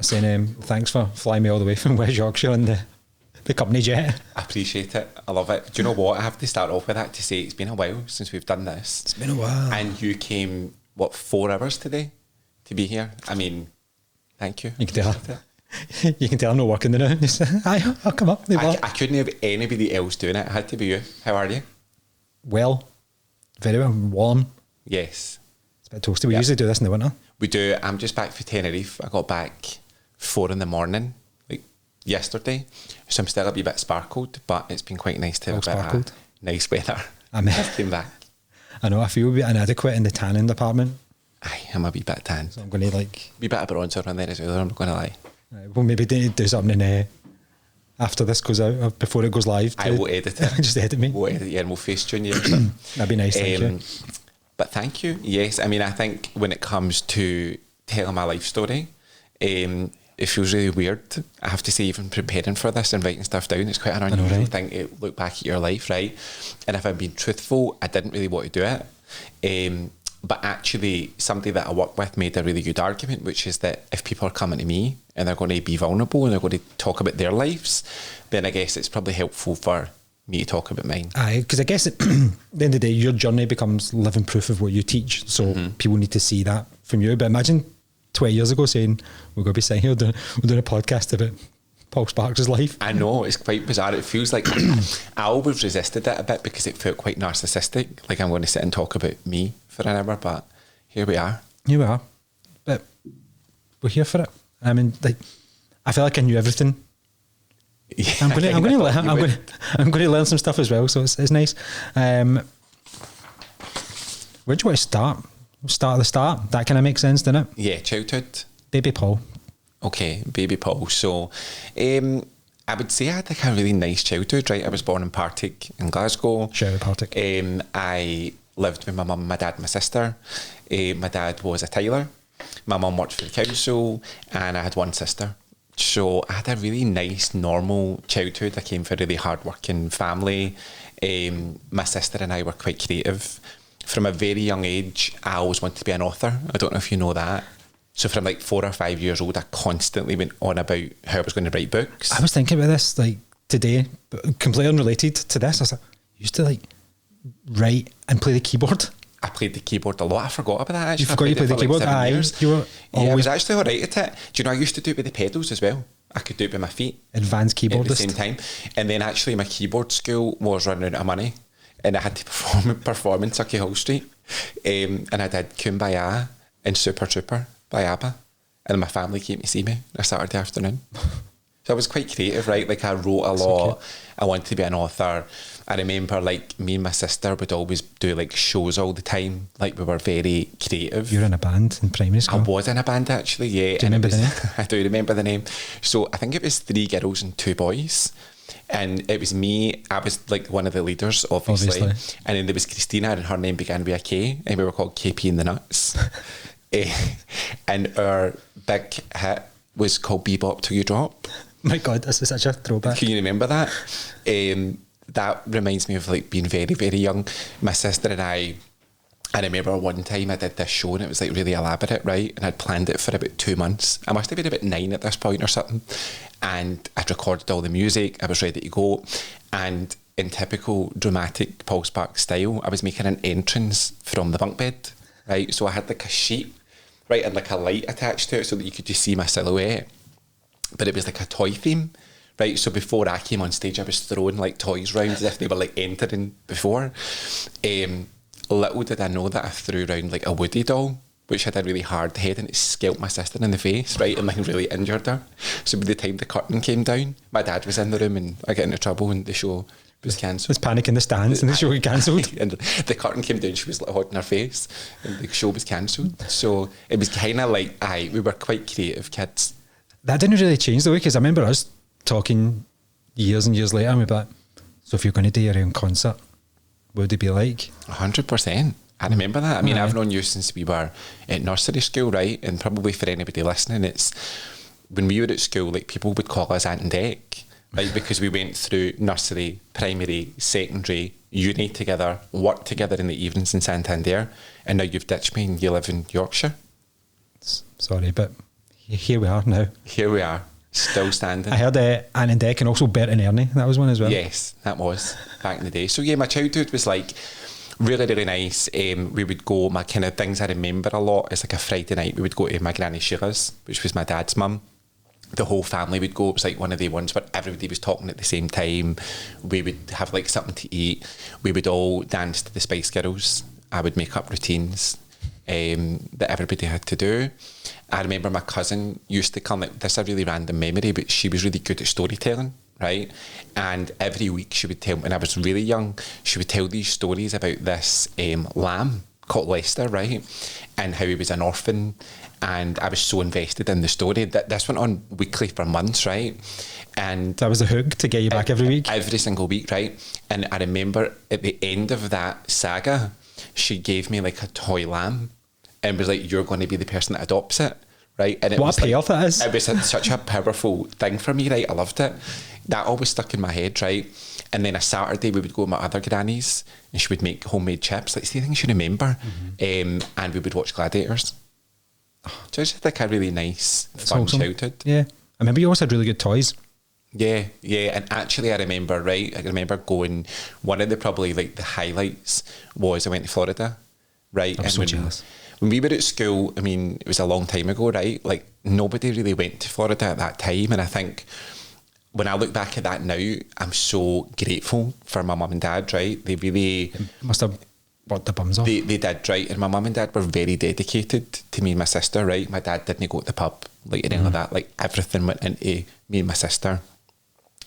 saying thanks for flying me all the way from West Yorkshire on the company jet. I appreciate it. I love it. Do you know what? I have to start off with that to say it's been a while since we've done this. It's been a while. And you came, 4 hours today to be here? I mean, thank you. You can tell. You can tell I'm not working the now. I'll come up. I couldn't have anybody else doing it. It had to be you. How are you? Well, very well. Warm. Yes. It's a bit toasty. We usually do this in the winter. We do. I'm just back from Tenerife. I got back 4 a.m, like yesterday. So I'm still a wee bit sparkled, but it's been quite nice to have a bit of nice weather. I came back. I know, I feel a bit inadequate in the tanning department. Aye, I'm a wee bit tan. So I'm going to wee bit of bronzer on there as well, I'm not going to lie. Well, maybe do something after this goes out, before it goes live. I will edit it. Just edit me. We'll edit it, and we'll face tune you or something. That'd be nice, thank you. But thank you. Yes, I mean, I think when it comes to telling my life story, it feels really weird. I have to say, even preparing for this and writing stuff down, it's quite an unusual thing to look back at your life, right? And if I'm being truthful, I didn't really want to do it. But actually, somebody that I work with made a really good argument, which is that if people are coming to me and they're going to be vulnerable and they're going to talk about their lives, then I guess it's probably helpful for me to talk about mine. Aye, because I guess at the end of the day, your journey becomes living proof of what you teach. So people need to see that from you. But imagine 20 years ago saying, we're going to be sitting here doing a podcast about Paul Sparks' life. I know, it's quite bizarre. It feels like I always resisted it a bit because it felt quite narcissistic. Like I'm going to sit and talk about me for an hour, but here we are. Here we are. But we're here for it. I mean, like, I feel like I knew everything. Yeah, I'm going to learn some stuff as well, so it's nice. Where do you want to start? Start at the start. That kind of makes sense, doesn't it? Yeah, childhood. Baby Paul. Okay, baby Paul. So, I would say I had like a really nice childhood, right? I was born in Partick in Glasgow. Shout out Partick. I lived with my mum, my dad, and my sister. My dad was a tailor. My mum worked for the council, and I had one sister. So I had a really nice, normal childhood. I came from a really hard-working family. My sister and I were quite creative. From a very young age, I always wanted to be an author. I don't know if you know that. So from like 4 or 5 years old, I constantly went on about how I was going to write books. I was thinking about this like today, but completely unrelated to this. I was like, I used to like write and play the keyboard. I played the keyboard a lot. I forgot about that actually. You forgot you played the keyboard? Aye. You were I was actually alright at it. Do you know I used to do it with the pedals as well? I could do it with my feet. Advanced keyboardist. At the same time. And then actually my keyboard school was running out of money and I had to perform in Tucky Hall Street. And I did Kumbaya and Super Trooper by ABBA. And my family came to see me on a Saturday afternoon. So I was quite creative, right? Like I wrote a lot. I wanted to be an author. I remember like me and my sister would always do like shows all the time. Like we were very creative. You were in a band in primary school? I was in a band actually, yeah. Do you remember the name? I do remember the name. So I think it was 3 girls and 2 boys. And it was me, I was like one of the leaders, obviously. And then there was Christina and her name began with a K and we were called KP and the Nuts. And our big hit was called Bebop Till You Drop. My God, this is such a throwback. Can you remember that? That reminds me of like being very, very young. My sister and I remember one time I did this show and it was like really elaborate, right? And I'd planned it for about 2 months. I must have been about 9 at this point or something. And I'd recorded all the music. I was ready to go. And in typical dramatic Paul Sparks style, I was making an entrance from the bunk bed, right? So I had like a sheet, right? And like a light attached to it so that you could just see my silhouette. But it was like a toy theme. Right, so before I came on stage, I was throwing like toys round as if they were like entering before. Little did I know that I threw around like a Woody doll, which had a really hard head and it scalped my sister in the face, right, and like really injured her. So by the time the curtain came down, my dad was in the room and I got into trouble and the show was cancelled. There's panic in the stands and the show got cancelled. And the curtain came down, she was like holding her face and the show was cancelled. So it was kind of like, we were quite creative kids. That didn't really change the way, because I remember us talking years and years later and we'd be like, so if you're going to do your own concert, what would it be like? 100%. I remember that. I mean, I've known you since we were at nursery school, right? And probably for anybody listening, it's when we were at school, like people would call us Ant and Dec, right? Because we went through nursery, primary, secondary, uni together, worked together in the evenings in Santander, and now you've ditched me and you live in Yorkshire. Sorry, but here we are now. Here we are, still standing. I heard Ant and Dec and also Bert and Ernie. That was one as well. Yes, that was back in the day. So yeah, my childhood was like really, really nice. We would go, my kind of things I remember a lot is like a Friday night, we would go to my Granny Sheila's, which was my dad's mum. The whole family would go. It was like one of the ones where everybody was talking at the same time. We would have like something to eat. We would all dance to the Spice Girls. I would make up routines that everybody had to do. I remember my cousin used to come, like, this is a really random memory, but she was really good at storytelling, right? And every week she would tell, when I was really young, she would tell these stories about this lamb called Lester, right? And how he was an orphan. And I was so invested in the story that this went on weekly for months, right? And that was the hook to get you back every week? Every single week, right? And I remember at the end of that saga, she gave me like a toy lamb and was like, you're going to be the person that adopts it, right? And it what a payoff that is. It was such a powerful thing for me, right? I loved it. That always stuck in my head, right? And then a Saturday we would go to my other granny's and she would make homemade chips, like the things you remember. And we would watch Gladiators. Just like a really nice, fun childhood. Yeah. I remember you always had really good toys. Yeah. And actually I remember going, one of the probably like the highlights was I went to Florida, right? I'm so jealous. When we were at school, I mean, it was a long time ago, right? Like nobody really went to Florida at that time. And I think when I look back at that now, I'm so grateful for my mum and dad, right? They really... must have worked the bums off. They did, right? And my mum and dad were very dedicated to me and my sister, right? My dad didn't go to the pub, like anything like that. Like everything went into me and my sister.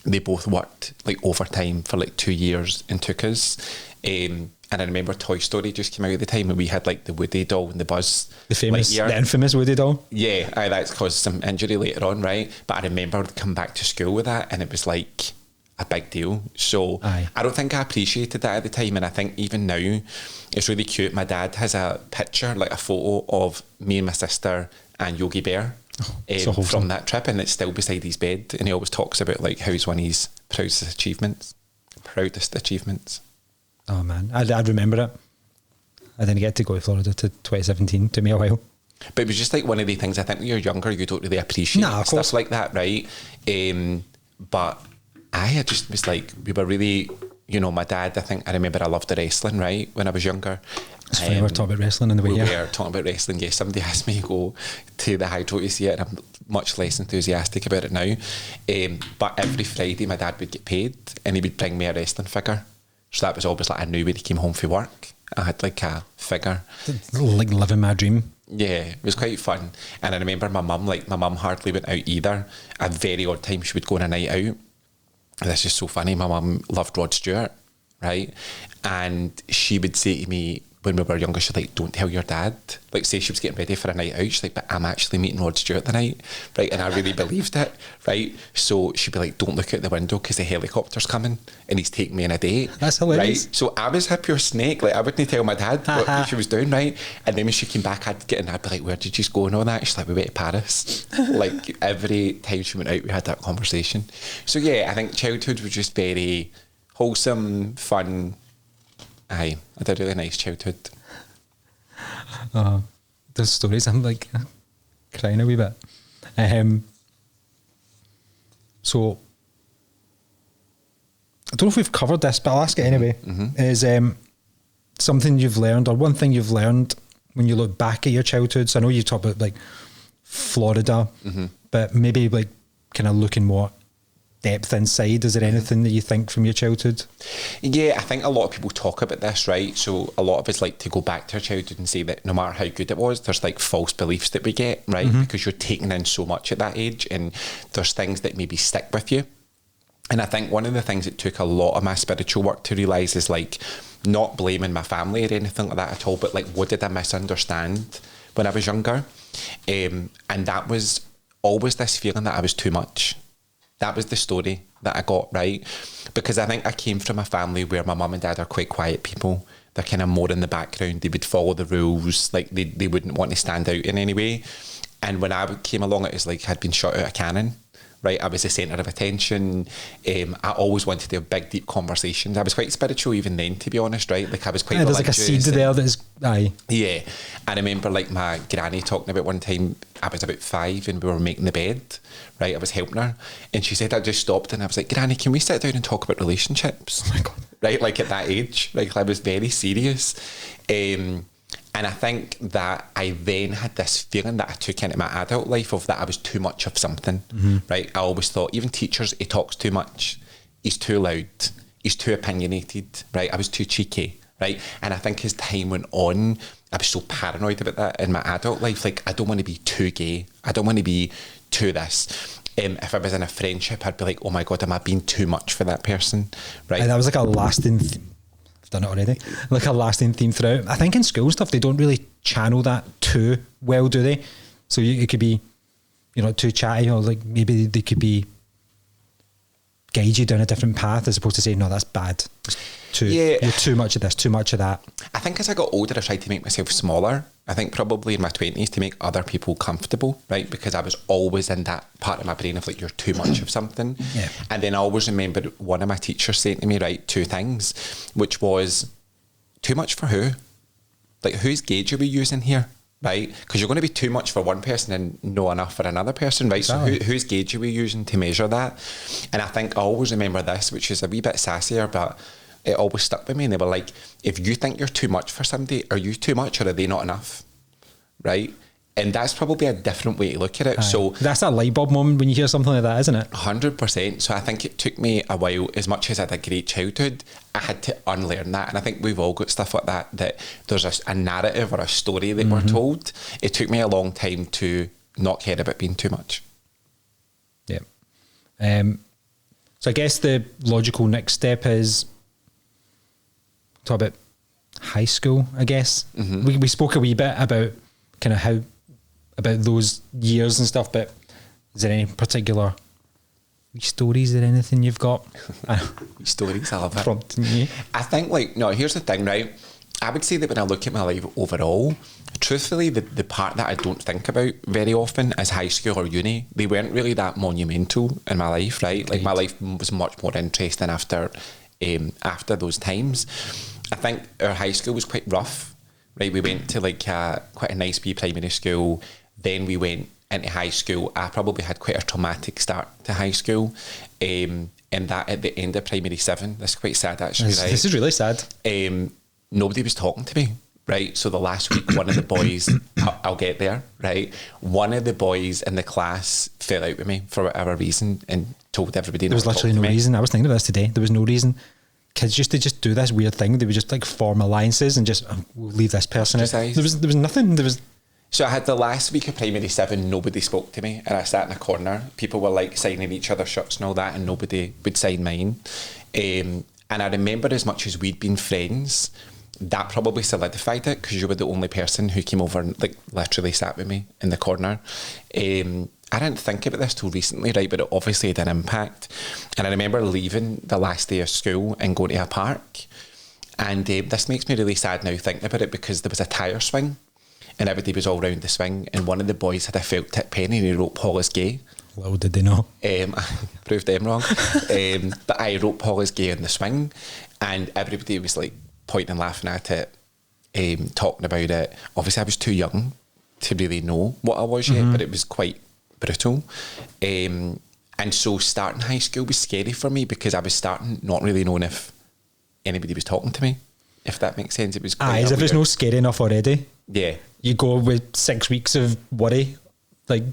They both worked like overtime for like 2 years and took us. And I remember Toy Story just came out at the time and we had like the Woody doll and the Buzz. The infamous Woody doll. Yeah, that's caused some injury later on, right? But I remember I'd come back to school with that and it was like a big deal. So I don't think I appreciated that at the time. And I think even now it's really cute. My dad has a picture, like a photo of me and my sister and Yogi Bear from that trip, and it's still beside his bed. And he always talks about like how he's one of his proudest achievements. Oh man, I'd remember it. I didn't get to go to Florida to 2017. Took me a while. But it was just like one of the things, I think when you're younger, you don't really appreciate stuff like that, right? But I just was like, we were really, my dad, I remember I loved the wrestling, right? When I was younger. We were talking about wrestling in the way, We were talking about wrestling, yes. Somebody asked me to go to the Hydro to see it, and I'm much less enthusiastic about it now. But every Friday, my dad would get paid, and he would bring me a wrestling figure. So that was always like, I knew when he came home from work, I had like a figure. Like living my dream. Yeah, it was quite fun. And I remember my mum hardly went out either. A very odd time she would go on a night out. This is so funny. My mum loved Rod Stewart, right? And she would say to me when we were younger, she'd like, don't tell your dad. Like, say she was getting ready for a night out, she's like, but I'm actually meeting Rod Stewart tonight, right? And I really believed it, right? So she'd be like, don't look out the window because the helicopter's coming and he's taking me on a date. That's hilarious. Right? So I was a pure snake. Like, I wouldn't tell my dad what she was doing, right? And then when she came back, I'd be like, where did you go and all that? She's like, we went to Paris. Like, every time she went out, we had that conversation. So yeah, I think childhood was just very wholesome, fun. I had a really nice childhood. Those stories, I'm like crying a wee bit. So I don't know if we've covered this, but I'll ask it anyway. Is something you've learned, or one thing you've learned when you look back at your childhood? So I know you talk about like Florida, but maybe like kind of looking more depth inside. Is there anything that you think from your childhood? Yeah, I think a lot of people talk about this, right? So a lot of us like to go back to our childhood and say that no matter how good it was, there's like false beliefs that we get, right? Because you're taking in so much at that age, and there's things that maybe stick with you. And I think one of the things that took a lot of my spiritual work to realise is like not blaming my family or anything like that at all, but like what did I misunderstand when I was younger? And that was always this feeling that I was too much. That was the story that I got, right? Because I think I came from a family where my mum and dad are quite quiet people. They're kind of more in the background. They would follow the rules. Like they wouldn't want to stand out in any way. And when I came along, it was like I'd been shot out of cannon, right? I was the centre of attention. I always wanted to have big, deep conversations. I was quite spiritual even then, to be honest, right? Like I was quite there's like a seed there that is Aye. Yeah. I remember like my granny talking about one time, I was about 5 and we were making the bed, right? I was helping her and she said, I just stopped and I was like, Granny, can we sit down and talk about relationships? Oh my God. Right? Like at that age, like I was very serious. And I think that I then had this feeling that I took into my adult life of that I was too much of something, right? I always thought, even teachers, he talks too much, he's too loud, he's too opinionated, right? I was too cheeky, right? And I think as time went on, I was so paranoid about that in my adult life. Like, I don't want to be too gay. I don't want to be too this. If I was in a friendship, I'd be like, oh my God, am I being too much for that person, right? And that was like a lasting... I've done it already. Like a lasting theme throughout. I think in school stuff, they don't really channel that too well, do they? So it could be, you know, too chatty, or like maybe they could be guide you down a different path as opposed to saying, no, that's bad. You're too much of this, too much of that. I think as I got older, I tried to make myself smaller. I think probably in my 20s to make other people comfortable, right? Because I was always in that part of my brain of like, you're too much of something. Yeah. And then I always remember one of my teachers saying to me, right, 2 things, which was, too much for who? Like, whose gauge are we using here? Right? Because you're going to be too much for one person and no enough for another person, right? Exactly. So whose gauge are we using to measure that? And I think I always remember this, which is a wee bit sassier, but it always stuck with me. And they were like, if you think you're too much for somebody, are you too much or are they not enough? Right? And that's probably a different way to look at it. Aye. So that's that light bulb moment when you hear something like that, isn't it? 100%. So I think it took me a while, as much as I had a great childhood, I had to unlearn that. And I think we've all got stuff like that, that there's a narrative or a story that we're told. It took me a long time to not care about being too much. Yeah. So I guess the logical next step is talk about high school, I guess. We spoke a wee bit about kind of how, about those years and stuff, but is there any particular stories or anything you've got? Stories, I love it. Prompting you? I think, like, no, here's the thing, right? I would say that when I look at my life overall, truthfully, the part that I don't think about very often is high school or uni. They weren't really that monumental in my life, right? Like, my life was much more interesting after those times. I think our high school was quite rough, right? We went to like quite a nice wee primary school. Then we went into high school. I probably had quite a traumatic start to high school. And that at the end of primary 7, that's quite sad actually, right? This is really sad. Nobody was talking to me, right? So the last week, one of the boys, I'll get there, right? One of the boys in the class fell out with me for whatever reason and told everybody. There was literally no reason. I was thinking of this today. There was no reason. Kids used to just do this weird thing. They would just like form alliances and just we'll leave this person out. There was nothing. So I had the last week of primary 7, nobody spoke to me and I sat in a corner. People were like signing each other's shirts and all that and nobody would sign mine. And I remember, as much as we'd been friends, that probably solidified it because you were the only person who came over and like literally sat with me in the corner. I didn't think about this till recently, right? But it obviously had an impact. And I remember leaving the last day of school and going to a park. And this makes me really sad now thinking about it because there was a tyre swing and everybody was all round the swing. And one of the boys had a felt tip pen and he wrote, Paul is gay. Well, did they know? I proved them wrong. But I wrote Paul is gay on the swing and everybody was like pointing and laughing at it, talking about it. Obviously, I was too young to really know what I was yet, but it was quite brutal. And so starting high school was scary for me because I was starting not really knowing if anybody was talking to me, if that makes sense. It was quite as if it's no scary enough already. Yeah. You go with 6 weeks of worry, like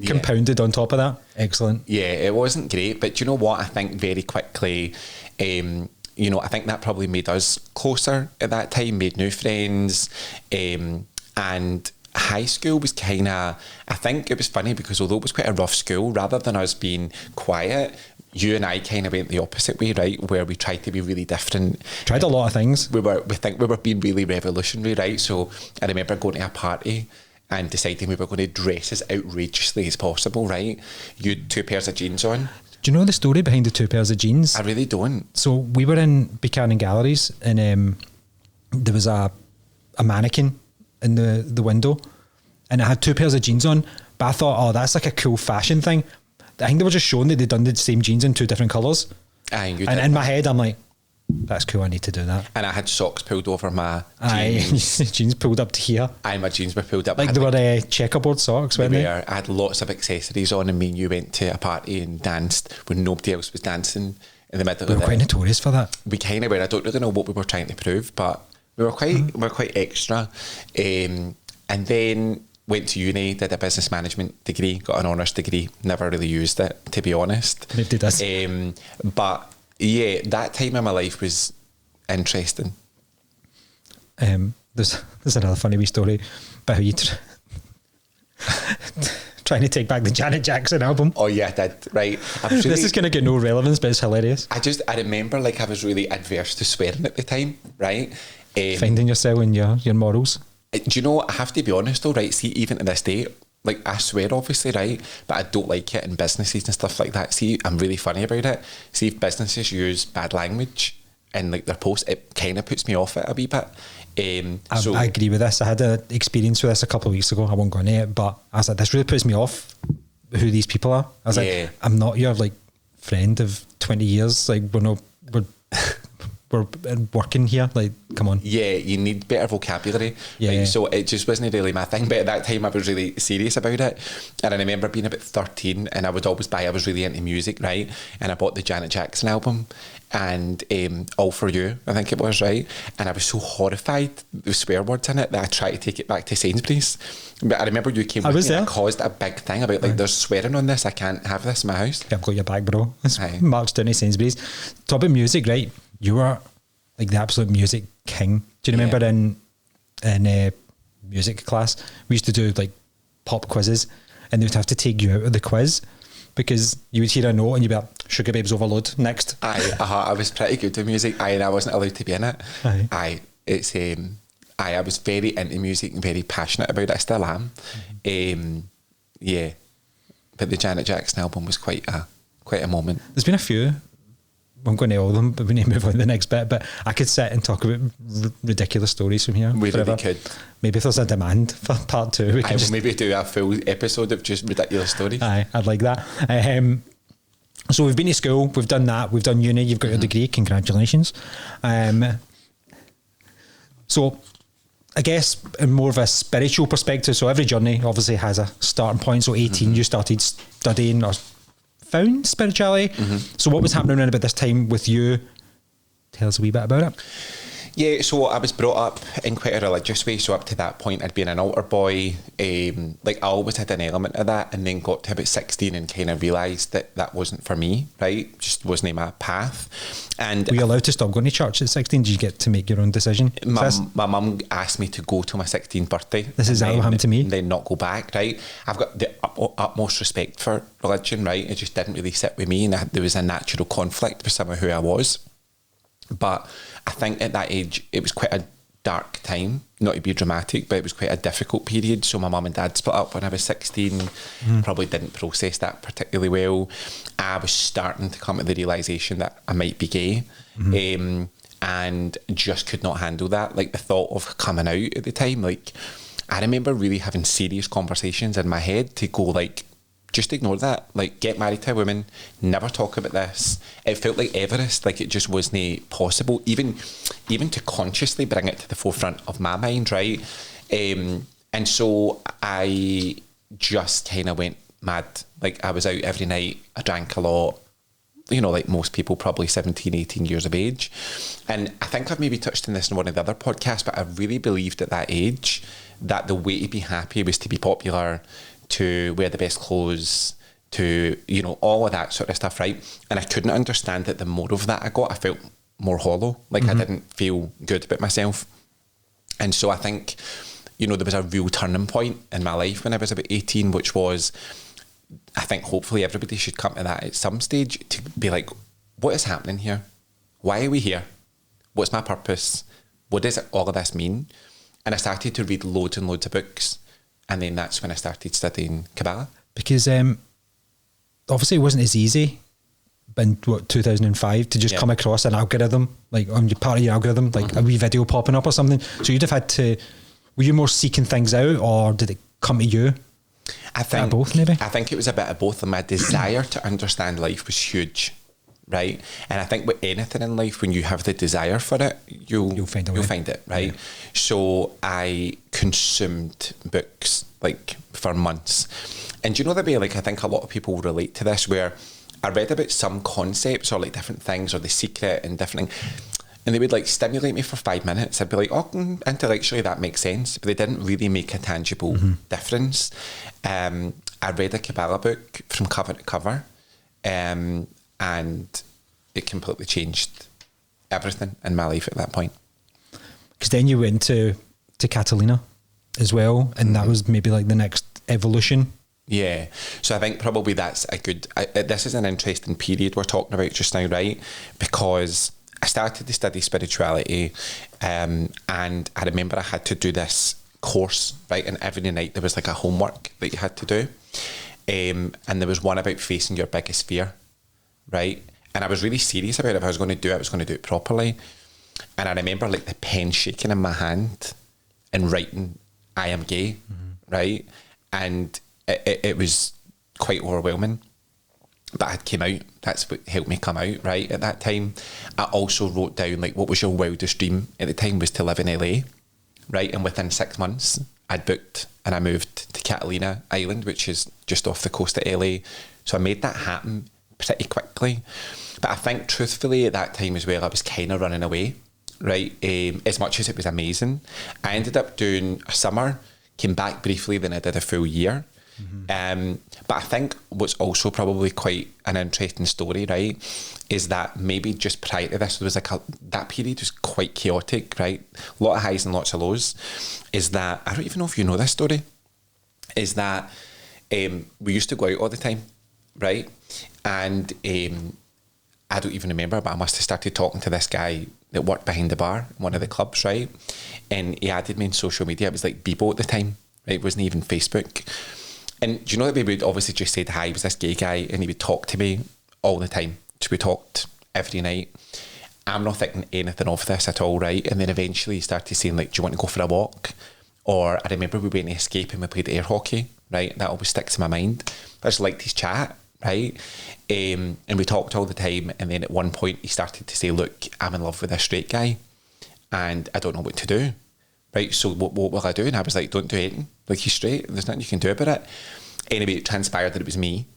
compounded on top of that. Excellent. Yeah, it wasn't great, but you know what? I think very quickly, you know, I think that probably made us closer at that time, made new friends, and high school was kind of, I think it was funny because although it was quite a rough school, rather than us being quiet, you and I kind of went the opposite way, right? Where we tried to be really different. Tried a lot of things. We think we were being really revolutionary, right? So I remember going to a party and deciding we were going to dress as outrageously as possible, right? You had 2 pairs of jeans on. Do you know the story behind the 2 pairs of jeans? I really don't. So we were in Buchanan Galleries and there was a mannequin in the window and it had 2 pairs of jeans on, but I thought, oh, that's like a cool fashion thing. I think they were just showing that they'd done the same jeans in 2 different colours. And in my head, I'm like, that's cool, I need to do that. And I had socks pulled over my Aye, jeans. jeans pulled up to here. Aye, my jeans were pulled up. Like they were checkerboard socks, weren't they? I had lots of accessories on, and me and you went to a party and danced when nobody else was dancing in the middle We of were quite notorious for that. We kind of were. I don't really know what we were trying to prove, but we were quite extra. And then went to uni, did a business management degree, got an honours degree. Never really used it, to be honest. Nobody does. But yeah, that time in my life was interesting. There's another funny wee story about how you trying to take back the Janet Jackson album. Oh yeah, I did. Right. I was really, this is going to get no relevance, but it's hilarious. I remember like I was really adverse to swearing at the time, right? Finding yourself in your morals. Do you know what? I have to be honest though, right? See, even to this day, like I swear obviously, right? But I don't like it in businesses and stuff like that. See, I'm really funny about it. See, if businesses use bad language in like their posts, it kind of puts me off it a wee bit. I agree with this. I had an experience with this a couple of weeks ago. I won't go into it, but I was like, this really puts me off who these people are. I was like, I'm not your like friend of 20 years. Like we're working here. Like, come on. Yeah, you need better vocabulary. Yeah. Like, so it just wasn't really my thing. But at that time, I was really serious about it. And I remember being about 13, and I was really into music, right? And I bought the Janet Jackson album and All For You, I think it was, right? And I was so horrified with swear words in it that I tried to take it back to Sainsbury's. But I remember you came with me and it caused a big thing about like, there's swearing on this, I can't have this in my house. Yeah, I've got your back, bro. It's marched down to Sainsbury's. Talk about music, right? You were like the absolute music king. Do you remember in music class, we used to do like pop quizzes, and they would have to take you out of the quiz because you would hear a note and you'd be like, Sugar Babes Overload, next. I was pretty good at music, and I wasn't allowed to be in it. I was very into music and very passionate about it. I still am. Yeah, but the Janet Jackson album was quite a moment. There's been a few. I'm going to all of them, but we need to move on to the next bit. But I could sit and talk about ridiculous stories from here. We really could. Maybe if there's a demand for part 2, we can just maybe do a full episode of just ridiculous stories. Aye, I'd like that. So we've been to school, we've done that, we've done uni, you've got your degree, congratulations. So I guess in more of a spiritual perspective, so every journey obviously has a starting point. So 18, you started studying or found spirituality. So what was happening around about this time with you? Tell us a wee bit about it. Yeah, so I was brought up in quite a religious way. So up to that point, I'd been an altar boy. Like I always had an element of that, and then got to about 16 and kind of realised that wasn't for me, right? Just wasn't my path. And were you allowed to stop going to church at 16? Did you get to make your own decision? My mum asked me to go to my 16th birthday. This is how it happened to me. And then not go back, right? I've got the utmost respect for religion, right? It just didn't really sit with me, and there was a natural conflict with some of who I was. But I think at that age, it was quite a dark time, not to be dramatic, but it was quite a difficult period. So my mum and dad split up when I was 16, probably didn't process that particularly well. I was starting to come to the realisation that I might be gay, and just could not handle that. Like the thought of coming out at the time, like I remember really having serious conversations in my head to go like, just ignore that, like get married to a woman, never talk about this. It felt like Everest, like it just wasn't possible, even to consciously bring it to the forefront of my mind, right? And so I just kind of went mad. Like I was out every night, I drank a lot, you know, like most people, probably 17, 18 years of age. And I think I've maybe touched on this in one of the other podcasts, but I really believed at that age that the way to be happy was to be popular, to wear the best clothes, to, you know, all of that sort of stuff, right? And I couldn't understand that the more of that I got, I felt more hollow. Like I didn't feel good about myself. And so I think, you know, there was a real turning point in my life when I was about 18, which was, I think hopefully everybody should come to that at some stage, to be like, what is happening here? Why are we here? What's my purpose? What does all of this mean? And I started to read loads and loads of books. And then that's when I started studying Kabbalah. Because obviously it wasn't as easy in 2005 to just come across an algorithm, like on your part of your algorithm, like a wee video popping up or something. So you'd have had to, were you more seeking things out, or did it come to you? I think both, maybe. I think it was a bit of both. And my desire to understand life was huge, right? And I think with anything in life, when you have the desire for it, you'll find a way. You'll find it, right? Yeah. So I consumed books like for months. And do you know the way, like, I think a lot of people relate to this, where I read about some concepts or like different things or The Secret and different things, and they would like stimulate me for 5 minutes. I'd be like, oh, intellectually that makes sense, but they didn't really make a tangible difference. I read a Kabbalah book from cover to cover, and it completely changed everything in my life at that point. Because then you went to Catalina as well, and that was maybe like the next evolution. Yeah, so I think probably that's a good... this is an interesting period we're talking about just now, right? Because I started to study spirituality, and I remember I had to do this course, right? And every night there was like a homework that you had to do. And there was one about facing your biggest fear, right? And I was really serious about it. If I was going to do it, I was going to do it properly. And I remember like the pen shaking in my hand and writing, I am gay, right? And it was quite overwhelming. But I came out. That's what helped me come out, right? At that time, I also wrote down like, what was your wildest dream at the time was to live in LA, right? And within 6 months, I'd booked and I moved to Catalina Island, which is just off the coast of LA. So I made that happen pretty quickly. But I think truthfully at that time as well, I was kind of running away, right? As much as it was amazing. I ended up doing a summer, came back briefly, then I did a full year. But I think what's also probably quite an interesting story, right, is that maybe just prior to this, there was like that period was quite chaotic, right? A lot of highs and lots of lows. Is that, I don't even know if you know this story, is that we used to go out all the time, right? And I don't even remember, but I must have started talking to this guy that worked behind the bar, one of the clubs, right? And he added me on social media. It was like Bebo at the time, right? It wasn't even Facebook. And do you know that we would obviously just say hi, he was this gay guy, and he would talk to me all the time. So we talked every night. I'm not thinking anything of this at all, right? And then eventually he started saying like, do you want to go for a walk? Or I remember we went to Escape and we played air hockey, right? That always sticks in my mind. I just liked his chat, right? And we talked all the time. And then at one point he started to say, look, I'm in love with this straight guy and I don't know what to do. Right, so what will I do? And I was like, don't do anything. Like, he's straight. There's nothing you can do about it. Anyway, it transpired that it was me.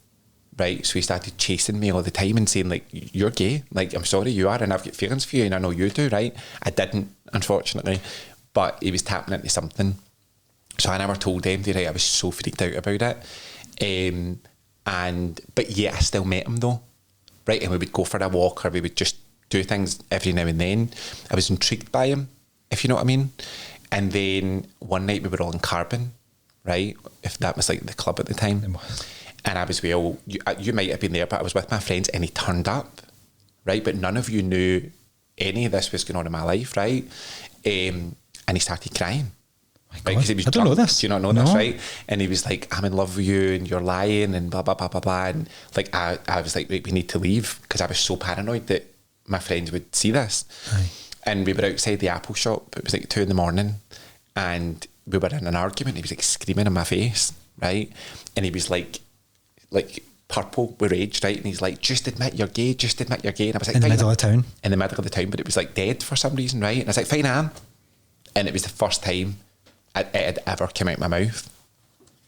Right, so he started chasing me all the time and saying, like, you're gay. Like, I'm sorry, you are, and I've got feelings for you, and I know you do, right? I didn't, unfortunately. But he was tapping into something. So I never told MD, right? I was so freaked out about it. But yeah, I still met him, though. Right, and we would go for a walk, or we would just do things every now and then. I was intrigued by him, if you know what I mean. And then one night we were all in Carbon, right? If that was like the club at the time. And I was, well, you might have been there, but I was with my friends and he turned up, right? But none of you knew any of this was going on in my life, right? And he started crying. Right? 'Cause he was I don't know this. Do you not know this, right? And he was like, I'm in love with you and you're lying and blah, blah, blah, blah, blah. And like, I was like, right, we need to leave, because I was so paranoid that my friends would see this. Aye. And we were outside the Apple shop. It was like 2 a.m. and we were in an argument. He was like screaming in my face, right? And he was like purple with rage, right? And he's like, just admit you're gay, just admit you're gay. And I was like, in the middle of town? In the middle of the town, but it was like dead for some reason, right? And I was like, fine, I am. And it was the first time it had ever come out my mouth.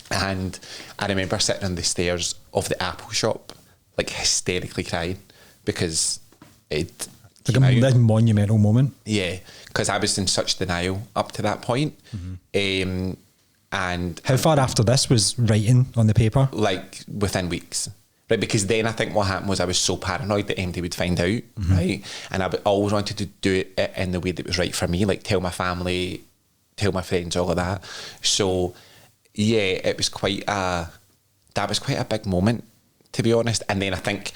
And I remember sitting on the stairs of the Apple shop, like hysterically crying, because it... Like a monumental moment. Yeah, because I was in such denial up to that point. And how far after this was writing on the paper? Like within weeks, right? Because then I think what happened was I was so paranoid that MD would find out, right? And I always wanted to do it in the way that was right for me, like tell my family, tell my friends, all of that. So yeah, that was quite a big moment, to be honest. And then I think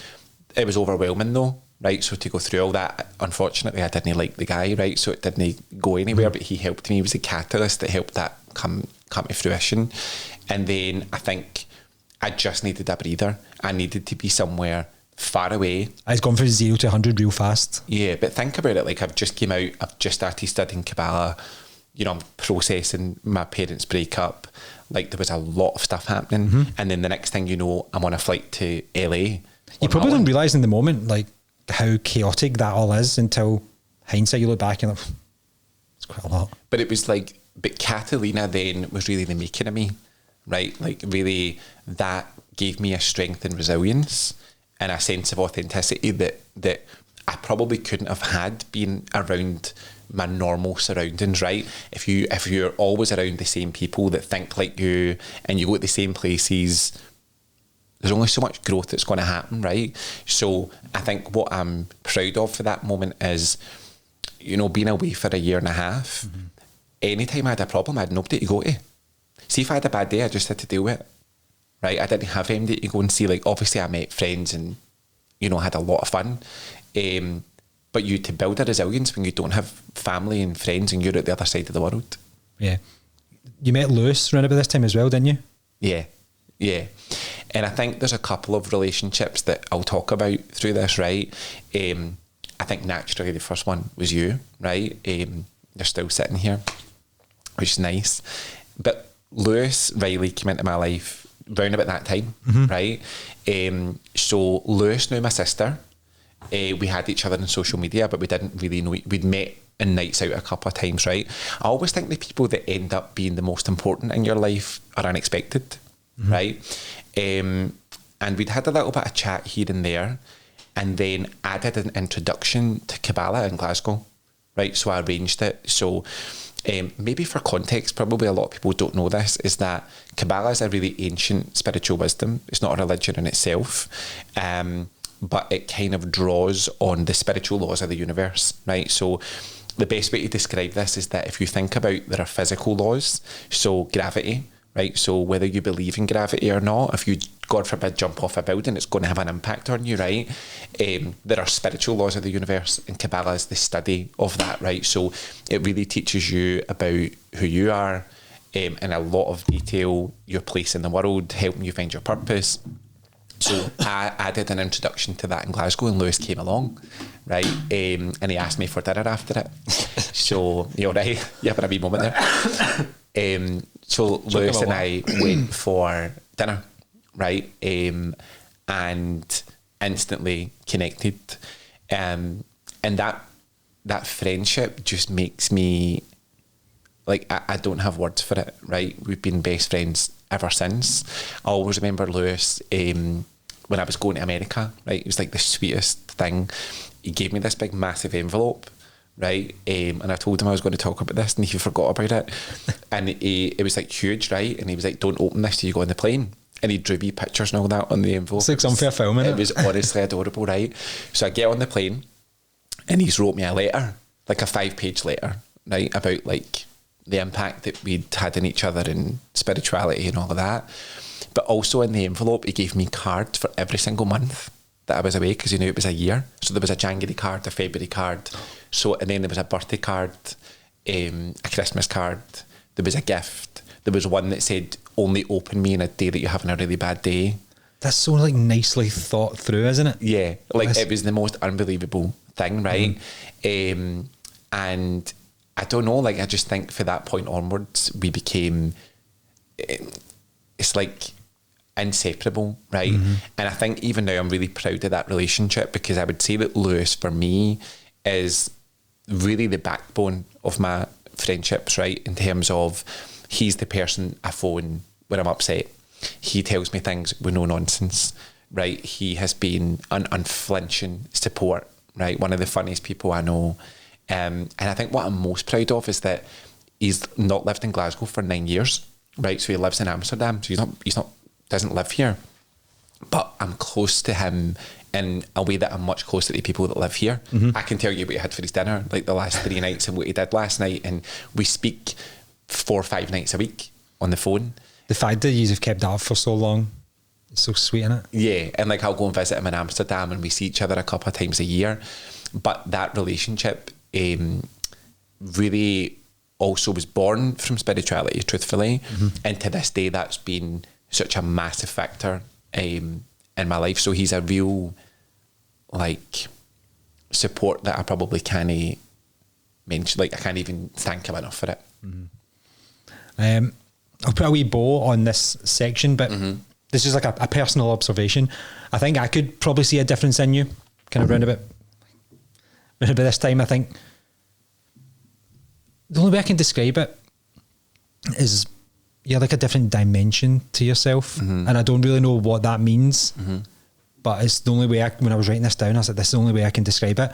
it was overwhelming though. Right, so to go through all that, unfortunately, I didn't like the guy, right? So it didn't go anywhere, but he helped me. He was a catalyst that helped that come to fruition. And then I think I just needed a breather. I needed to be somewhere far away. I've gone from 0 to 100 real fast. Yeah, but think about it. Like, I've just came out, I've just started studying Kabbalah. You know, I'm processing my parents' breakup. Like, there was a lot of stuff happening. And then the next thing you know, I'm on a flight to LA. You probably don't realise in the moment, like, how chaotic that all is until hindsight. You look back and like, it's quite a lot. But it was like, but Catalina then was really the making of me, right? Like really that gave me a strength and resilience and a sense of authenticity that I probably couldn't have had being around my normal surroundings, right? If you're always around the same people that think like you and you go to the same places, there's only so much growth that's going to happen, right? So I think what I'm proud of for that moment is, you know, being away for a year and a half, anytime I had a problem, I had nobody to go to. See, if I had a bad day, I just had to deal with it, right? I didn't have anybody to go and see. Like, obviously I met friends and, you know, had a lot of fun. But you to build a resilience when you don't have family and friends and you're at the other side of the world. Yeah. You met Lewis around about this time as well, didn't you? Yeah. And I think there's a couple of relationships that I'll talk about through this, right? I think naturally the first one was you, right? You're still sitting here, which is nice. But Lewis Riley came into my life round about that time, right? So Lewis knew my sister. We had each other on social media, but we didn't really know. We'd met in nights out a couple of times, right? I always think the people that end up being the most important in your life are unexpected, right? And we'd had a little bit of chat here and there, and then I did an introduction to Kabbalah in Glasgow, right? So I arranged it. So maybe for context, probably a lot of people don't know this, is that Kabbalah is a really ancient spiritual wisdom. It's not a religion in itself. But it kind of draws on the spiritual laws of the universe, right? So the best way to describe this is that if you think about, there are physical laws, so gravity, right? So whether you believe in gravity or not, if you, God forbid, jump off a building, it's going to have an impact on you, right? There are spiritual laws of the universe, and Kabbalah is the study of that, right? So it really teaches you about who you are, in a lot of detail, your place in the world, helping you find your purpose. So I did an introduction to that in Glasgow, and Lewis came along, right? And he asked me for dinner after it. So, you're right, you having a wee moment there. So Lewis and I went for dinner, right? And instantly connected. And that friendship just makes me, like, I don't have words for it, right? We've been best friends ever since. I always remember Lewis, when I was going to America, right? It was like the sweetest thing. He gave me this big massive envelope, right? And I told him I was going to talk about this, and he forgot about it. And it was like huge, right? And he was like, "Don't open this till you go on the plane." And he drew me pictures and all that on the envelope. It's like something for a film, isn't it? It was honestly adorable, right? So I get on the plane, and he's wrote me a letter, like a 5-page letter, right? About like the impact that we'd had in each other and spirituality and all of that. But also in the envelope, he gave me cards for every single month that I was away, because he knew it was a year. So there was a January card, a February card. So, and then there was a birthday card, a Christmas card. There was a gift. There was one that said, "Only open me on a day that you're having a really bad day." That's so like nicely thought through, isn't it? Yeah. Like it was the most unbelievable thing, right? And I don't know, like I just think for that point onwards, we became, it's like inseparable, right? And I think even now I'm really proud of that relationship, because I would say that Lewis for me is really the backbone of my friendships, right? In terms of, he's the person I phone when I'm upset. He tells me things with no nonsense, right? He has been an unflinching support, right? One of the funniest people I know. And I think what I'm most proud of is that he's not lived in Glasgow for 9 years, right? So he lives in Amsterdam. So doesn't live here. But I'm close to him in a way that I'm much closer to people that live here. I can tell you what he had for his dinner, like the last 3 nights, and what he did last night. And we speak 4 or 5 nights a week on the phone. The fact that you have kept that up for so long, it's so sweet, isn't it? Yeah, and like I'll go and visit him in Amsterdam, and we see each other a couple of times a year. But that relationship really also was born from spirituality, truthfully. And to this day, that's been such a massive factor in my life. So he's a real, like, support that I probably can't mention. Like, I can't even thank him enough for it. I'll put a wee bow on this section, but this is like a personal observation. I think I could probably see a difference in you, kind of round about But by this time, I think the only way I can describe it is you're like a different dimension to yourself. And I don't really know what that means. But it's the only way when I was writing this down, I was like, this is the only way I can describe it.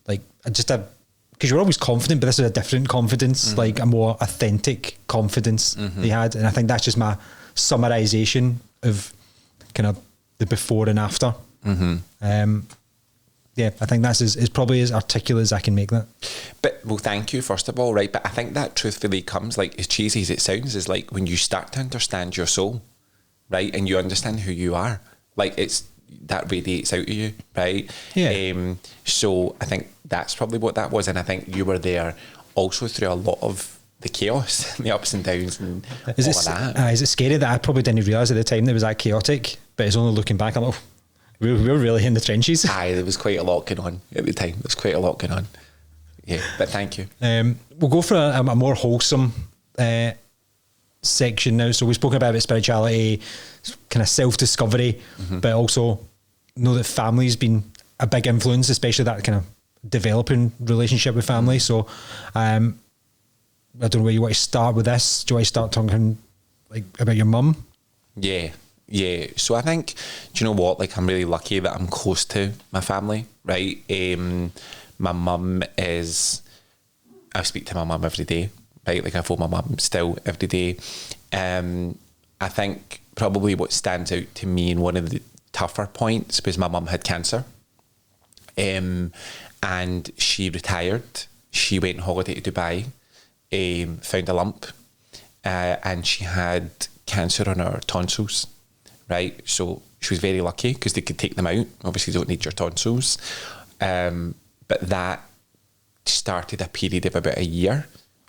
Like, because you're always confident, but this is a different confidence, like a more authentic confidence they had. And I think that's just my summarization of kind of the before and after. Yeah, I think that's is probably as articulate as I can make that. But, well, thank you, first of all, right? But I think that truthfully comes, like, as cheesy as it sounds, is like when you start to understand your soul, right? And you understand who you are. Like, that radiates out of you, right? Yeah. So I think that's probably what that was. And I think you were there also through a lot of the chaos, the ups and downs and all of that. Is it scary that I probably didn't realise at the time that it was that chaotic? But it's only looking back, I'm like, we were really in the trenches. Aye, there was quite a lot going on at the time. There was quite a lot going on. Yeah, but thank you. We'll go for a more wholesome section now. So we've spoken about spirituality, kind of self-discovery, but also know that family's been a big influence, especially that kind of developing relationship with family. So I don't know where you want to start with this. Do you want to start talking like about your mum? Yeah. So I think, do you know what? Like, I'm really lucky that I'm close to my family, right? My mum is, I speak to my mum every day, right? Like, I phone my mum still every day. I think probably what stands out to me in one of the tougher points was my mum had cancer. And she retired. She went on holiday to Dubai, found a lump, and she had cancer on her tonsils, right? So she was very lucky because they could take them out. Obviously, you don't need your tonsils. But that started a period of about a year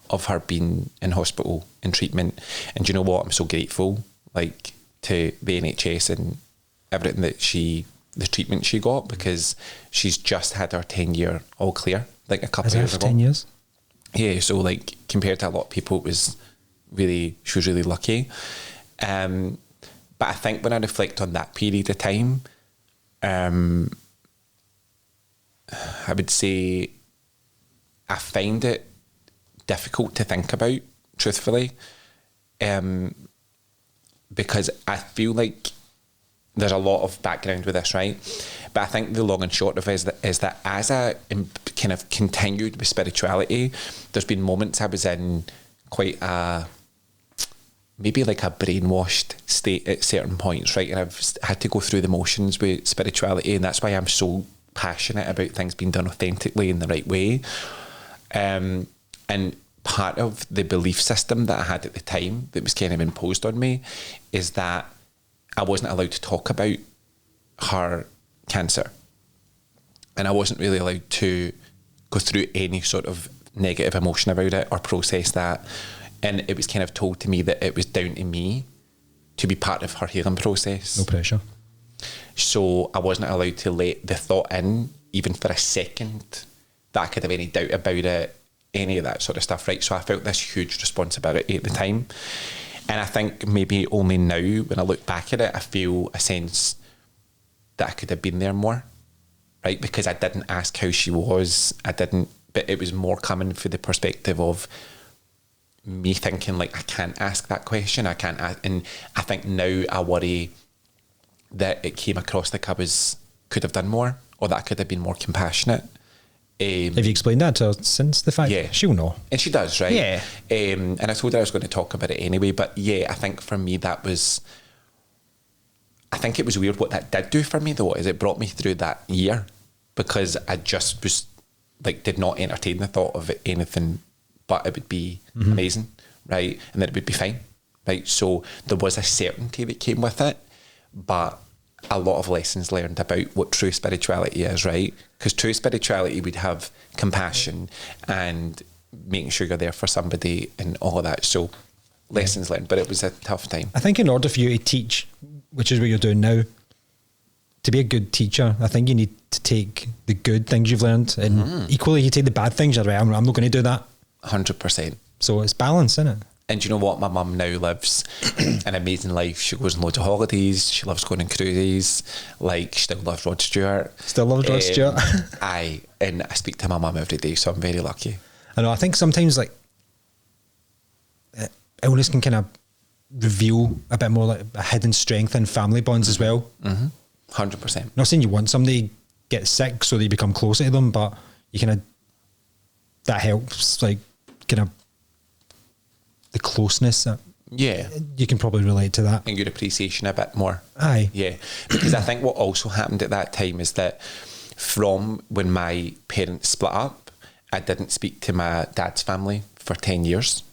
of her being in hospital in treatment. And do you know what? I'm so grateful, like, to the NHS and everything that the treatment she got, because she's just had her 10-year all clear, like a couple of years ago. 10 years? Yeah, so like compared to a lot of people, she was really lucky. But I think when I reflect on that period of time, I would say I find it difficult to think about, truthfully, because I feel like there's a lot of background with this, right? But I think the long and short of it is that as I kind of continued with spirituality, there's been moments I was in quite maybe like a brainwashed state at certain points, right? And I've had to go through the motions with spirituality, and that's why I'm so passionate about things being done authentically in the right way. And part of the belief system that I had at the time that was kind of imposed on me is that I wasn't allowed to talk about her cancer, and I wasn't really allowed to go through any sort of negative emotion about it or process that. And it was kind of told to me that it was down to me to be part of her healing process. No pressure. So I wasn't allowed to let the thought in, even for a second, that I could have any doubt about it, any of that sort of stuff, right? So I felt this huge responsibility at the time. And I think maybe only now, when I look back at it, I feel a sense that I could have been there more, right? Because I didn't ask how she was. But it was more coming from the perspective of me thinking, like, I can't ask that question. I can't ask. And I think now I worry that it came across like could have done more, or that I could have been more compassionate. Have you explained that to her since the fact? Yeah. She'll know. And she does, right? Yeah. And I told her I was going to talk about it anyway. But yeah, I think for me I think it was weird what that did do for me, though, is it brought me through that year, because I just was like, did not entertain the thought of it, anything but it would be amazing, right? And that it would be fine, right? So there was a certainty that came with it, but a lot of lessons learned about what true spirituality is, right? Because true spirituality would have compassion and making sure you're there for somebody and all of that. So lessons learned, but it was a tough time. I think in order for you to teach, which is what you're doing now, to be a good teacher, I think you need to take the good things you've learned, and equally you take the bad things. You're right, I'm not going to do that. 100%. So it's balance, isn't it? And do you know what? My mum now lives an amazing life. She goes on loads of holidays. She loves going on cruises. Like, she still loves Rod Stewart. Still loves Rod Stewart. And I speak to my mum every day, so I'm very lucky. I know. I think sometimes like illness can kind of reveal a bit more like a hidden strength in family bonds as well. 100%. Not saying you want somebody to get sick so that you become closer to them, but you kind of, that helps, like, kind of the closeness. Yeah. You can probably relate to that. And your appreciation a bit more. Aye. Yeah. Because I think what also happened at that time is that from when my parents split up, I didn't speak to my dad's family for 10 years,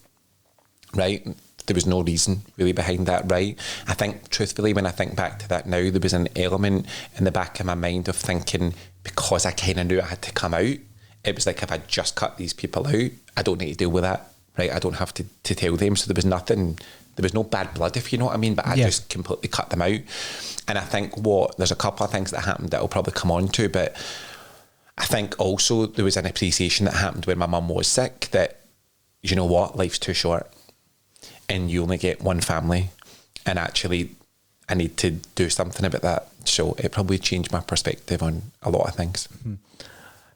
right? There was no reason really behind that, right? I think, truthfully, when I think back to that now, there was an element in the back of my mind of thinking, because I kind of knew I had to come out, it was like, if I just cut these people out, I don't need to deal with that, right? I don't have to tell them. So there was nothing, there was no bad blood, if you know what I mean, but I just completely cut them out. And I think there's a couple of things that happened that I'll probably come on to, but I think also there was an appreciation that happened when my mum was sick that, you know what, life's too short and you only get one family, and actually I need to do something about that. So it probably changed my perspective on a lot of things.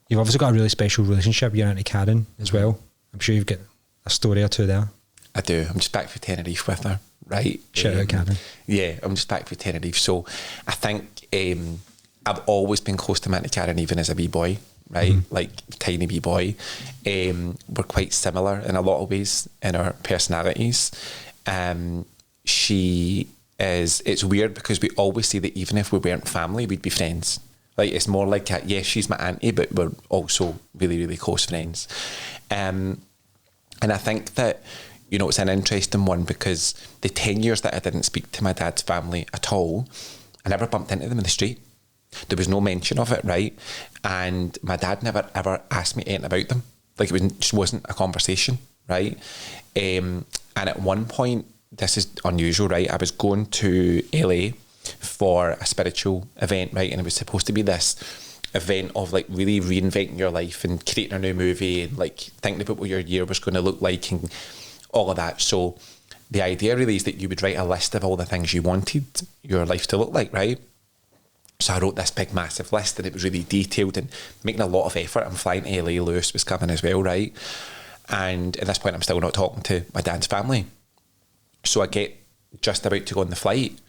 You've obviously got a really special relationship with your Auntie Karen as well. I'm sure you've got a story or two there. I do. I'm just back for Tenerife with her, right? Shout out Karen. Yeah, I'm just back for Tenerife. So I think I've always been close to Auntie Karen, even as a wee boy, right? Like, tiny wee boy. We're quite similar in a lot of ways in our personalities. She is, it's weird because we always say that even if we weren't family, we'd be friends. Like, it's more like, yes, she's my auntie, but we're also really, really close friends. And I think that, you know, it's an interesting one because the 10 years that I didn't speak to my dad's family at all, I never bumped into them in the street. There was no mention of it, right? And my dad never ever asked me anything about them. Like, just wasn't a conversation, right? And at one point, this is unusual, right? I was going to LA for a spiritual event, right? And it was supposed to be this event of like really reinventing your life and creating a new movie and like thinking about what your year was going to look like and all of that. So the idea really is that you would write a list of all the things you wanted your life to look like, right? So I wrote this big massive list and it was really detailed and making a lot of effort. I'm flying to LA, Lewis was coming as well, right? And at this point I'm still not talking to my dad's family. So I get just about to go on the flight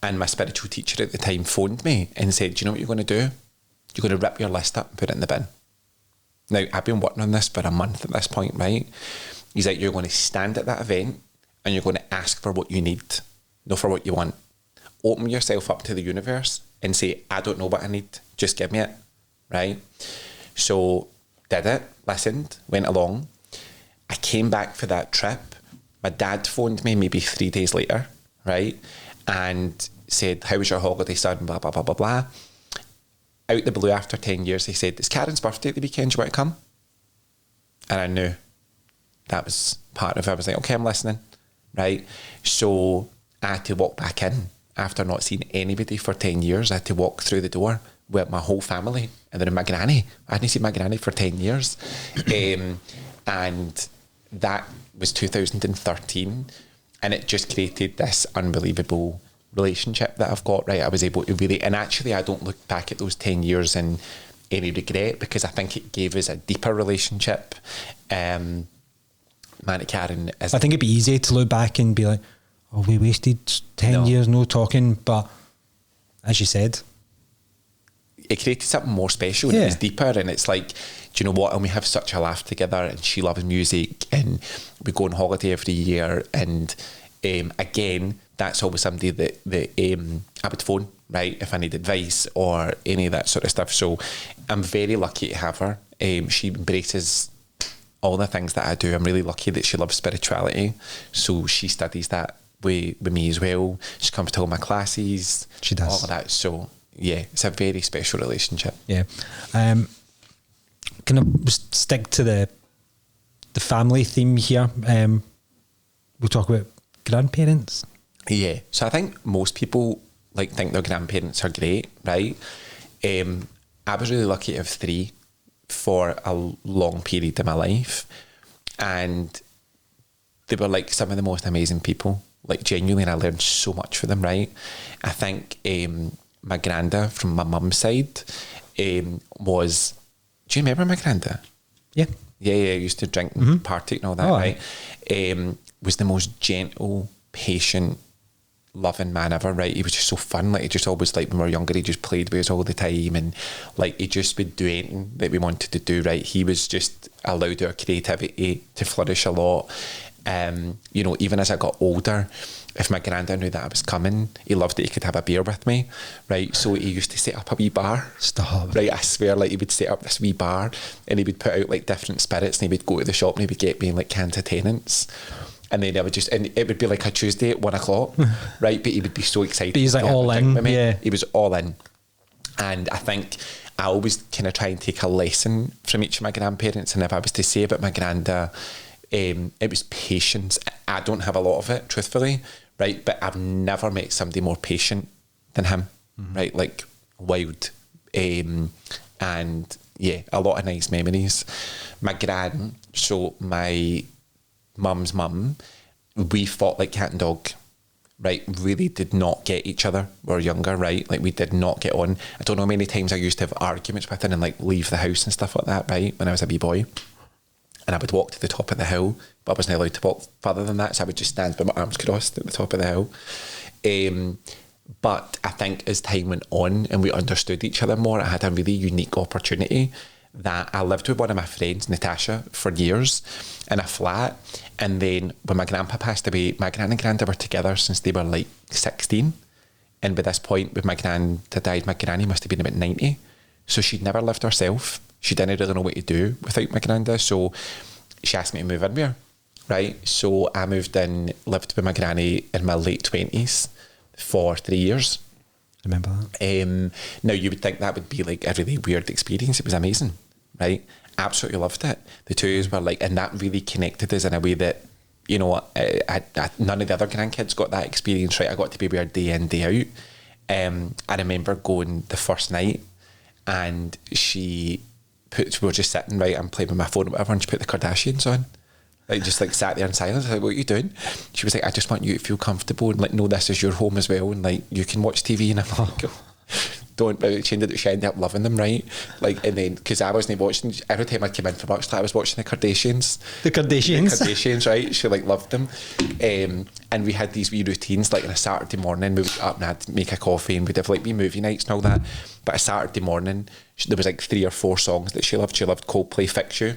and my spiritual teacher at the time phoned me and said, do you know what you're going to do? You're going to rip your list up and put it in the bin. Now, I've been working on this for a month at this point, right? He's like, you're going to stand at that event and you're going to ask for what you need, not for what you want. Open yourself up to the universe and say, I don't know what I need, just give me it, right? So did it, listened, went along. I came back for that trip. My dad phoned me maybe 3 days later, right? And said, how was your holiday, son? Blah, blah, blah, blah, blah. Out the blue, after 10 years, he said, it's Karen's birthday at the weekend, do you want to come? And I knew that was part of it. I was like, okay, I'm listening, right? So I had to walk back in after not seeing anybody for 10 years. I had to walk through the door with my whole family and then my granny. I hadn't seen my granny for 10 years. And that was 2013. And it just created this unbelievable relationship that I've got, right? I was able to really, and actually I don't look back at those 10 years in any regret because I think it gave us a deeper relationship. Auntie Karen is... I think it'd be easy to look back and be like, oh, we wasted 10 years no talking, but as you said, it created something more special and it was deeper, and it's like, do you know what, and we have such a laugh together, and she loves music and we go on holiday every year, and again, that's always somebody that I would phone, right, if I need advice or any of that sort of stuff. So I'm very lucky to have her. She embraces all the things that I do. I'm really lucky that she loves spirituality, so she studies that with me as well. She comes to all my classes. She does. All of that. So yeah, it's a very special relationship. Yeah. Can I stick to the family theme here? We'll talk about grandparents. Yeah. So I think most people think their grandparents are great, right? I was really lucky to have 3 for a long period of my life, and they were like some of the most amazing people, like genuinely, and I learned so much from them, right? I think my granda from my mum's side was, do you remember my granda? Yeah. Yeah, used to drink and party and all that, right? Was the most gentle, patient, loving man ever, right? He was just so fun. Like, he just always, like, when we were younger, he just played with us all the time, and like, he just would do anything that we wanted to do, right? He was just allowed our creativity to flourish a lot. You know, even as I got older, if my granddad knew that I was coming, he loved that he could have a beer with me, right? So he used to set up a wee bar. Stop. Right, I swear, like, he would set up this wee bar, and he would put out like different spirits, and he would go to the shop and he would get me like cans of Tennent's. And then I would just, and it would be like a Tuesday at 1 o'clock, right? But he would be so excited. But he's like all in, yeah. He was all in. And I think I always kind of try and take a lesson from each of my grandparents. And if I was to say about my granda, it was patience. I don't have a lot of it, truthfully, right? But I've never met somebody more patient than him, right? Like, wild. And yeah, a lot of nice memories. My gran, so my mum's mum, we fought like cat and dog, right? Really did not get each other. We were younger, right? Like, we did not get on. I don't know how many times I used to have arguments with her and like leave the house and stuff like that, right? When I was a wee boy. And I would walk to the top of the hill, but I wasn't allowed to walk further than that, so I would just stand with my arms crossed at the top of the hill. But I think as time went on and we understood each other more, I had a really unique opportunity that I lived with one of my friends, Natasha, for years in a flat. And then when my grandpa passed away, my gran and granda were together since they were like 16. And by this point, when my granda died, my granny must have been about 90. So she'd never lived herself. She didn't really know what to do without my granda. So she asked me to move in with her, right? So I moved in, lived with my granny in my late 20s for 3 years. Remember that? Now, you would think that would be like a really weird experience. It was amazing, right? Absolutely loved it. The two of us were like, and that really connected us in a way that, you know, none of the other grandkids got that experience, right? I got to be with her day in, day out. I remember going the first night, and we were just sitting, right, I'm playing with my phone or whatever, and she put the Kardashians on. Like, just like sat there in silence. I was like, what are you doing? She was like, I just want you to feel comfortable and like know this is your home as well, and like you can watch TV. And I'm like, don't. She ended up loving them, right? Like, and then because I wasn't watching, every time I came in for work, I was watching the Kardashians. The Kardashians, right? She like loved them, and we had these wee routines. Like on a Saturday morning, we would get up and I'd make a coffee, and we'd have like wee movie nights and all that. But a Saturday morning, there was like 3 or 4 songs that she loved. She loved Coldplay, Fix You.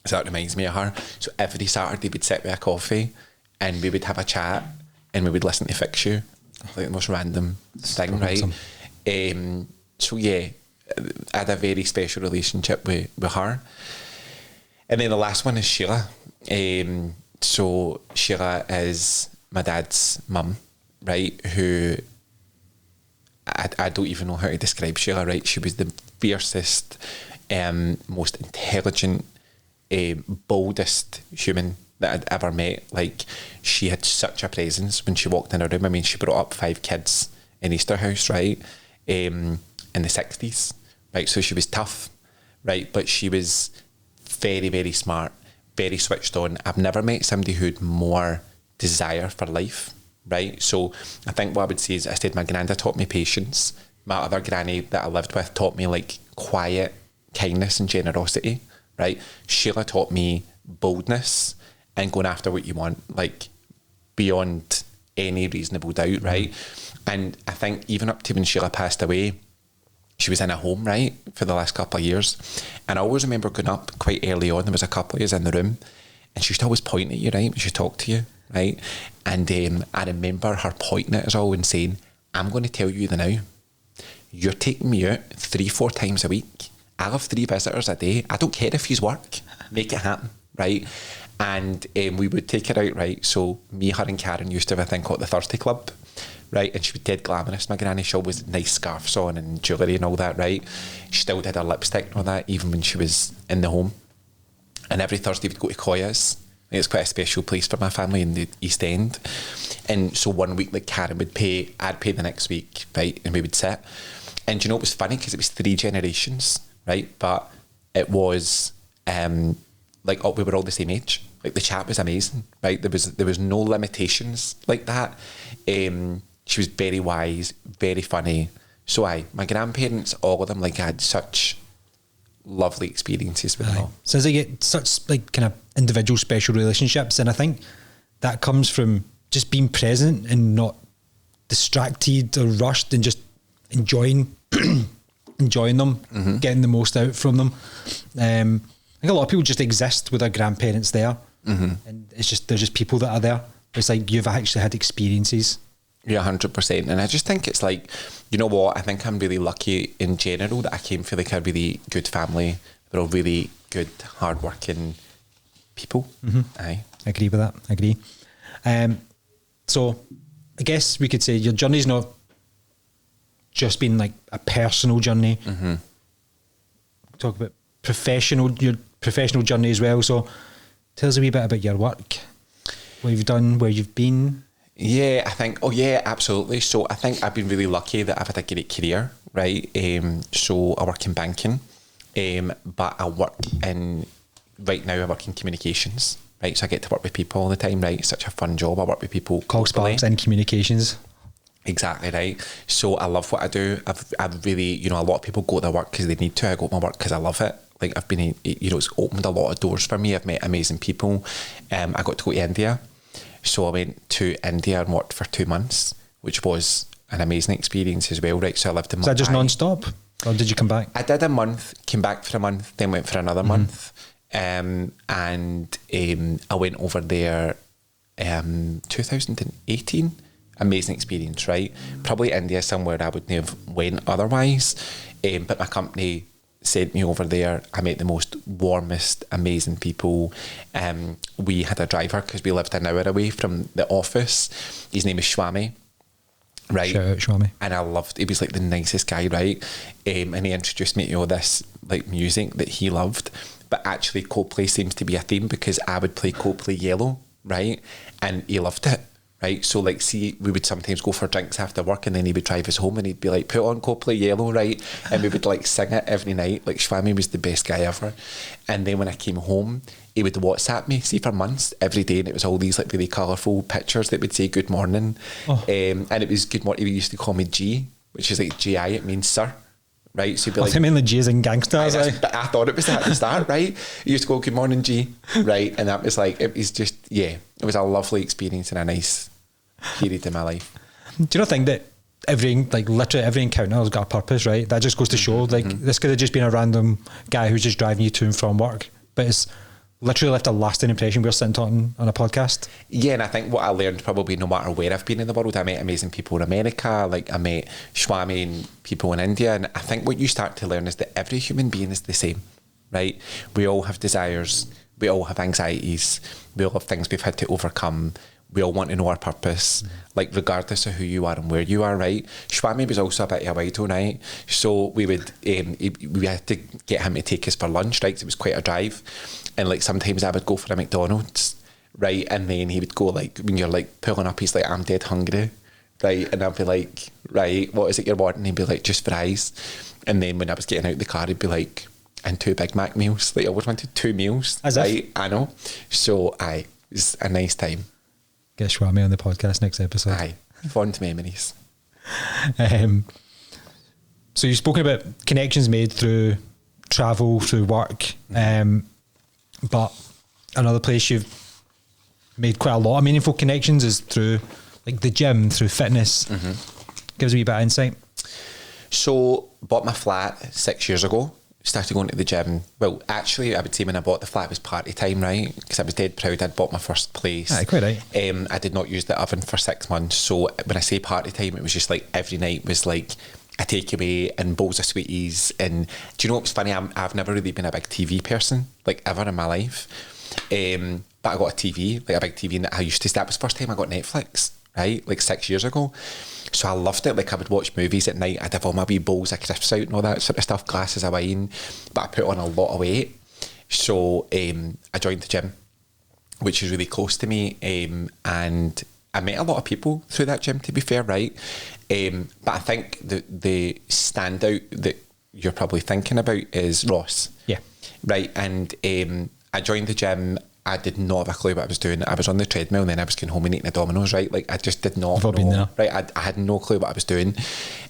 So that reminds me of her. So every Saturday we'd sit with a coffee and we would have a chat and we would listen to Fix You. Like the most random thing, right? So yeah, I had a very special relationship with her. And then the last one is Sheila. So Sheila is my dad's mum, right? Who I don't even know how to describe Sheila, right? She was the fiercest, most intelligent, boldest human that I'd ever met. Like, she had such a presence when she walked in her room. I mean, she brought up 5 kids in Easterhouse, right, in the 60s, right? So she was tough, right, but she was very, very smart, very switched on. I've never met somebody who had more desire for life, right? So I think what I would say is, I said my granda taught me patience. My other granny that I lived with taught me like quiet kindness and generosity, right? Sheila taught me boldness and going after what you want, like beyond any reasonable doubt, right? And I think even up to when Sheila passed away, she was in a home, right, for the last couple of years. And I always remember going up quite early on, there was a couple of us in the room, and she used to always point at you, right, when she talked to you, right? And I remember her pointing at us all and saying, I'm going to tell you the now, you're taking me out 3-4 times a week. I'll have 3 visitors a day. I don't care if you work, make it happen, right? And we would take her out, right? So me, her and Karen used to have a thing called the Thursday Club, right? And she was dead glamorous, my granny. She always had nice scarves on and jewellery and all that, right? She still did her lipstick and all that, even when she was in the home. And every Thursday we'd go to Koya's. It's quite a special place for my family in the East End. And so one week, like, Karen would pay, I'd pay the next week, right? And we would sit. And you know, it was funny because it was 3 generations, right? But it was like, we were all the same age. Like, the chat was amazing, right? There was no limitations like that. She was very wise, very funny. So my grandparents, all of them, like, had such lovely experiences with them all. Sounds like you get such like kind of individual special relationships, and I think that comes from just being present and not distracted or rushed, and just enjoying them, getting the most out from them. I think a lot of people just exist with their grandparents there, and they're just people that are there. It's like you've actually had experiences. Yeah, 100%. And I just think it's like, you know what, I think I'm really lucky in general that I came from like a really good family. They're all really good, hard-working people. Aye. I agree with that. I agree. So I guess we could say your journey's not just been like a personal journey. Talk about your professional journey as well. So tell us a wee bit about your work, what you've done, where you've been. Yeah, I think, absolutely. So I think I've been really lucky that I've had a great career, right? So I work in banking, but right now I work in communications, right? So I get to work with people all the time, right? It's such a fun job. I work with people. Call sparks and communications. Exactly, right? So I love what I do. I've really, a lot of people go to their work because they need to. I go to my work because I love it. Like, I've been, it's opened a lot of doors for me. I've met amazing people. I got to go to India. So I went to India and worked for 2 months, which was an amazing experience as well, right? So I lived in Mumbai. Is that just non-stop? Or did you come back? I did a month, came back for a month, then went for another month. And I went over there 2018. Amazing experience, right? Probably India somewhere I wouldn't have went otherwise. But my company sent me over there. I met the most warmest, amazing people. We had a driver because we lived an hour away from the office. His name is Shwami, right? Shout out Shwami. And I loved, he was like the nicest guy, right? And he introduced me to all this like music that he loved. But actually Coldplay seems to be a theme because I would play Coldplay Yellow, right? And he loved it. Right, so like, see, we would sometimes go for drinks after work, and then he would drive us home, and he'd be like, "Put on Coldplay Yellow," right? And we would like sing it every night. Like, Shwami was the best guy ever. And then when I came home, he would WhatsApp me, see, for months, every day, and it was all these like really colourful pictures that would say "Good morning," and it was "Good morning." He used to call me G, which is like GI. It means sir. Right, so he'd be like, I mean, the G's and gangsters. I thought it was that at the start, right? He used to go, "Good morning, G," right? And that was like, it was just, it was a lovely experience and a nice period in my life. Do you not think that literally every encounter has got a purpose, right? That just goes to show, this could have just been a random guy who's just driving you to and from work, but it's literally left a lasting impression. We're sitting talking on a podcast. Yeah, and I think what I learned, probably no matter where I've been in the world, I met amazing people in America, like I met Shwami and people in India, and I think what you start to learn is that every human being is the same, right? We all have desires, we all have anxieties, we all have things we've had to overcome. We all want to know our purpose, like regardless of who you are and where you are, right? Shwami was also a bit of a wido, right? So we would, we had to get him to take us for lunch, right? 'Cause it was quite a drive. And like sometimes I would go for a McDonald's, right? And then he would go like, when you're like pulling up, he's like, "I'm dead hungry," right? And I'd be like, "Right, what is it you're wanting?" He'd be like, "Just fries." And then when I was getting out of the car, he'd be like, "And 2 Big Mac meals." Like, I always wanted 2 meals, right? I know. So it was a nice time. Get Shwami on the podcast next episode. Aye, fond memories. So you've spoken about connections made through travel, through work, but another place you've made quite a lot of meaningful connections is through like the gym, through fitness. Give us a wee bit of insight. So bought my flat 6 years ago. Started going to the gym. Well, actually, I would say when I bought the flat, it was party time, right? Because I was dead proud I'd bought my first place. Aye, quite right. I did not use the oven for 6 months. So when I say party time, it was just like every night was like a takeaway and bowls of sweeties. And do you know what's funny? I've never really been a big TV person, like ever in my life. But I got a TV, like a big TV, and I used to. That was the first time I got Netflix, right? Like 6 years ago. So I loved it. Like I would watch movies at night. I'd have all my wee bowls of crisps out and all that sort of stuff, glasses of wine. But I put on a lot of weight. So I joined the gym, which is really close to me. And I met a lot of people through that gym, to be fair, right? But I think the standout that you're probably thinking about is Ross. Yeah. Right. And I joined the gym. I did not have a clue what I was doing. I was on the treadmill and then I was going home and eating a Domino's, right? Like I just did not know. Been there. Right? I had no clue what I was doing.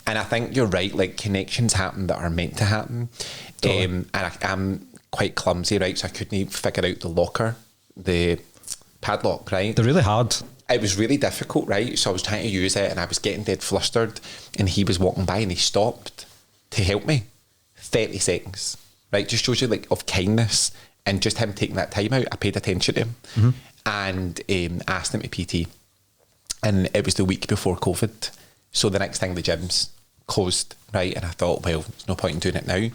And I think you're right, like connections happen that are meant to happen. Totally. And I'm quite clumsy, right? So I couldn't figure out the locker, the padlock, right? They're really hard. It was really difficult, right? So I was trying to use it and I was getting dead flustered and he was walking by and he stopped to help me. 30 seconds, right? Just shows you like of kindness. And just him taking that time out, I paid attention to him and asked him to PT. And it was the week before COVID. So the next thing, the gym's closed, right? And I thought, well, there's no point in doing it now.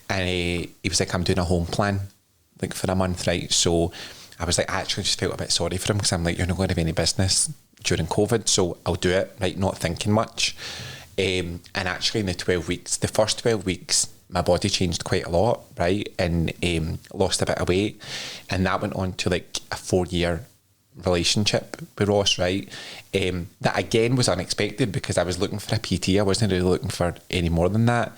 And he was like, I'm doing a home plan, like for a month, right? So I was like, I actually just felt a bit sorry for him because I'm like, you're not going to have any business during COVID, so I'll do it, right? Not thinking much. And actually in the 12 weeks, the first 12 weeks, my body changed quite a lot, right? And lost a bit of weight. And that went on to like a 4-year relationship with Ross, right? That again was unexpected because I was looking for a PT. I wasn't really looking for any more than that.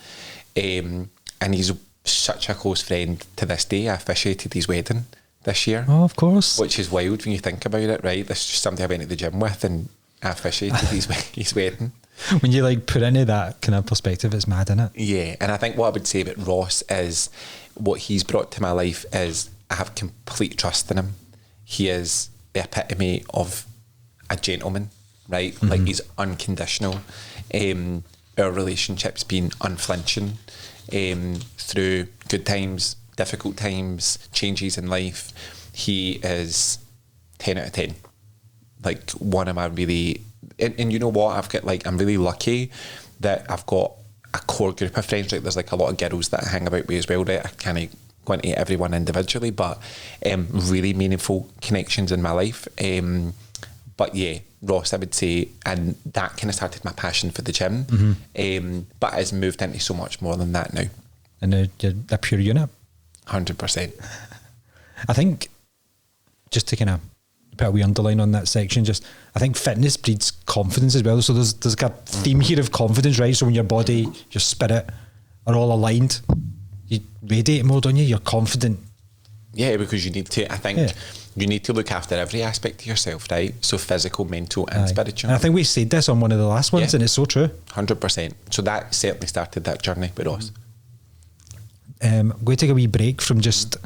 And he's such a close friend to this day. I officiated his wedding this year. Oh, of course. Which is wild when you think about it, right? This is just somebody I went to the gym with and I officiated his wedding. When you like put into that kind of perspective, it's mad, isn't it? Yeah, and I think what I would say about Ross is what he's brought to my life is I have complete trust in him. He is the epitome of a gentleman, right? Like he's unconditional. Our relationship's been unflinching through good times, difficult times, changes in life. He is 10 out of 10. Like one of my really... And you know what, I'm really lucky that I've got a core group of friends. Like there's like a lot of girls that I hang about with as well, right? I can't go into everyone individually, but really meaningful connections in my life. But yeah, Ross, I would say, and that kind of started my passion for the gym. But it's moved into so much more than that now. And you're a pure unit. 100%. I think, just to kind of put a wee underline on that section, I think fitness breeds confidence as well. So there's like a theme here of confidence, right? So when your body, your spirit are all aligned, you radiate more, don't you? You're confident. Yeah, because you need to, I think, you need to look after every aspect of yourself, right? So physical, mental and spiritual. And I think we said this on one of the last ones, and it's so true. 100%. So that certainly started that journey with us. I'm going to take a wee break from just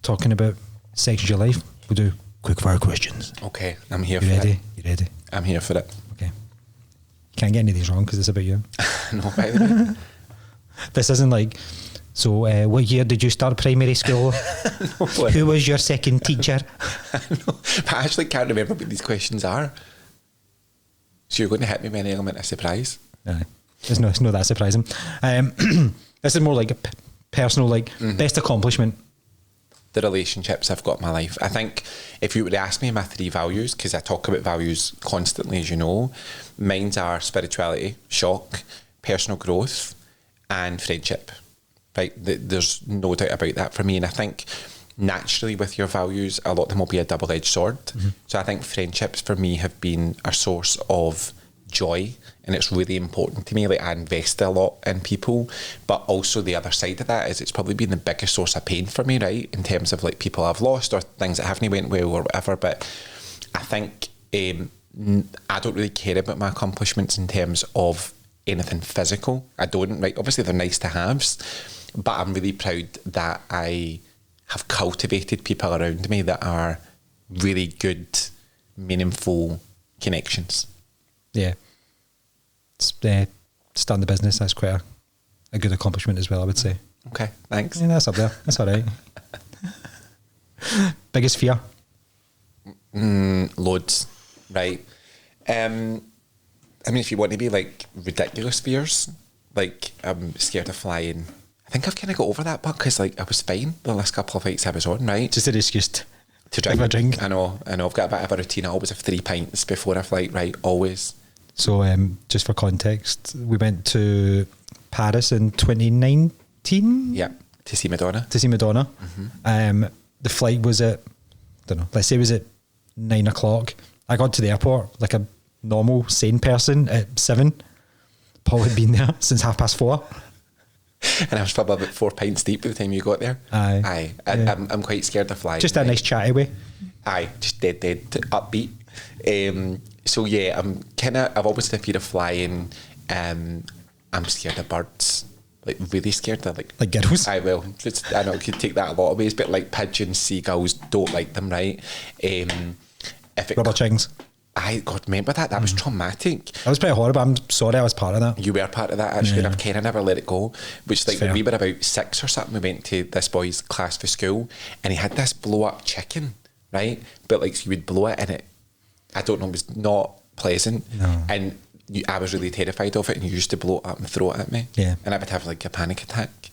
talking about sections of your life. We'll do quick fire questions. Okay, I'm here You for ready? it. You ready? I'm here for it. Okay. Can't get any of these wrong because it's about you. No, by the way. This isn't like, so what year did you start primary school? Who was your second teacher? But I actually can't remember what these questions are. So you're going to hit me with an element of surprise? No, it's not that surprising. This is more like a personal, like best accomplishment. The relationships I've got in my life. I think if you would ask me my 3 values, because I talk about values constantly, as you know, mine's are spirituality, shock, personal growth, and friendship. Right? There's no doubt about that for me. And I think naturally with your values, a lot of them will be a double-edged sword. So I think friendships for me have been a source of joy, and it's really important to me. Like I invest a lot in people, but also the other side of that is it's probably been the biggest source of pain for me, right? In terms of like people I've lost or things that haven't went well or whatever. But I think I don't really care about my accomplishments in terms of anything physical. I don't, right? Obviously they're nice to haves, but I'm really proud that I have cultivated people around me that are really good, meaningful connections. Yeah. Starting the business, that's quite a good accomplishment as well, I would say. Okay, thanks. Yeah, that's up there. That's all right. Biggest fear? Loads, right? I mean, if you want to be like ridiculous fears, like I'm scared of flying. I think I've kind of got over that part because like I was fine the last couple of weeks I was on, right? Just an excuse to drink. Have a drink. I know. I've got a bit of a routine. I always have 3 pints before I flight, right? Always. So just for context, we went to Paris in 2019. Yeah, to see Madonna. The flight was at, I don't know, let's say it was at 9 o'clock. I got to the airport like a normal, sane person at 7. Paul had been there since 4:30. and I was probably about 4 pints deep by the time you got there. Aye. I'm quite scared of flying. Just a nice chatty way. Aye, just dead upbeat. So yeah, I've always had a fear of flying. I'm scared of birds. Like really scared of like girls. I know you could take that a lot of ways, but like pigeons, seagulls, don't like them, right? Rubber chickens. God, remember that? That was traumatic. That was pretty horrible. I'm sorry I was part of that. You were part of that, actually, and I've kind of never let it go. Which, like, when fair. we were about 6 or something, we went to this boy's class for school, and he had this blow-up chicken, right? But, like, so you would blow it, and I don't know, it was not pleasant. No. And I was really terrified of it, and you used to blow it up and throw it at me. Yeah. And I would have, like, a panic attack.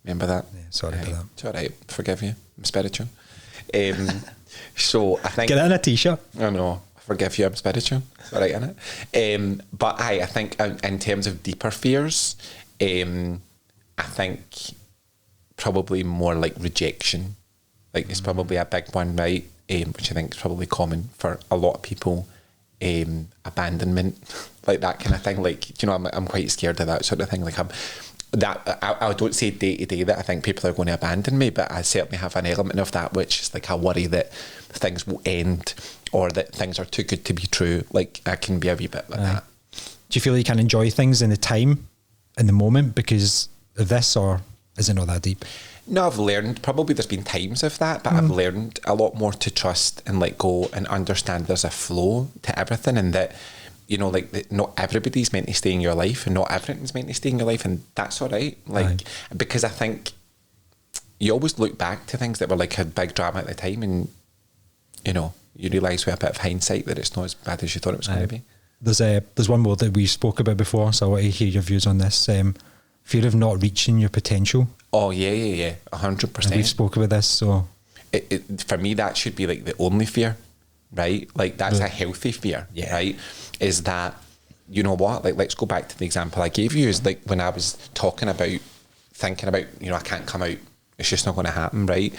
Remember that? Yeah, sorry for that. It's all right. Forgive you. I'm spiritual. So, I think... Get that in a t-shirt. I know. Forgive you, I'm spiritual. It's all right, innit? But I think in terms of deeper fears, I think probably more like rejection. Like it's probably a big one, right? Which I think is probably common for a lot of people. Abandonment, like that kind of thing. Like, you know, I'm quite scared of that sort of thing. Like I don't say day to day that I think people are going to abandon me, but I certainly have an element of that, which is like a worry that things will end or that things are too good to be true. Like I can be a wee bit like that. Do you feel you can enjoy things in the time, in the moment, because of this, or is it not that deep? No, I've learned, probably there's been times of that, but I've learned a lot more to trust and let go and understand there's a flow to everything, and that, you know, like that not everybody's meant to stay in your life and not everything's meant to stay in your life, and that's all right. Like, because I think you always look back to things that were like a big drama at the time, and, you know, you realise with a bit of hindsight that it's not as bad as you thought it was going to be. There's one word that we spoke about before, so I want to hear your views on this. Fear of not reaching your potential. Oh yeah, 100%. We've spoke about this, so for me that should be like the only fear, right? Like that's a healthy fear, right? Is that, you know what? Like let's go back to the example I gave you. Is like when I was thinking about, you know, I can't come out. It's just not going to happen, right?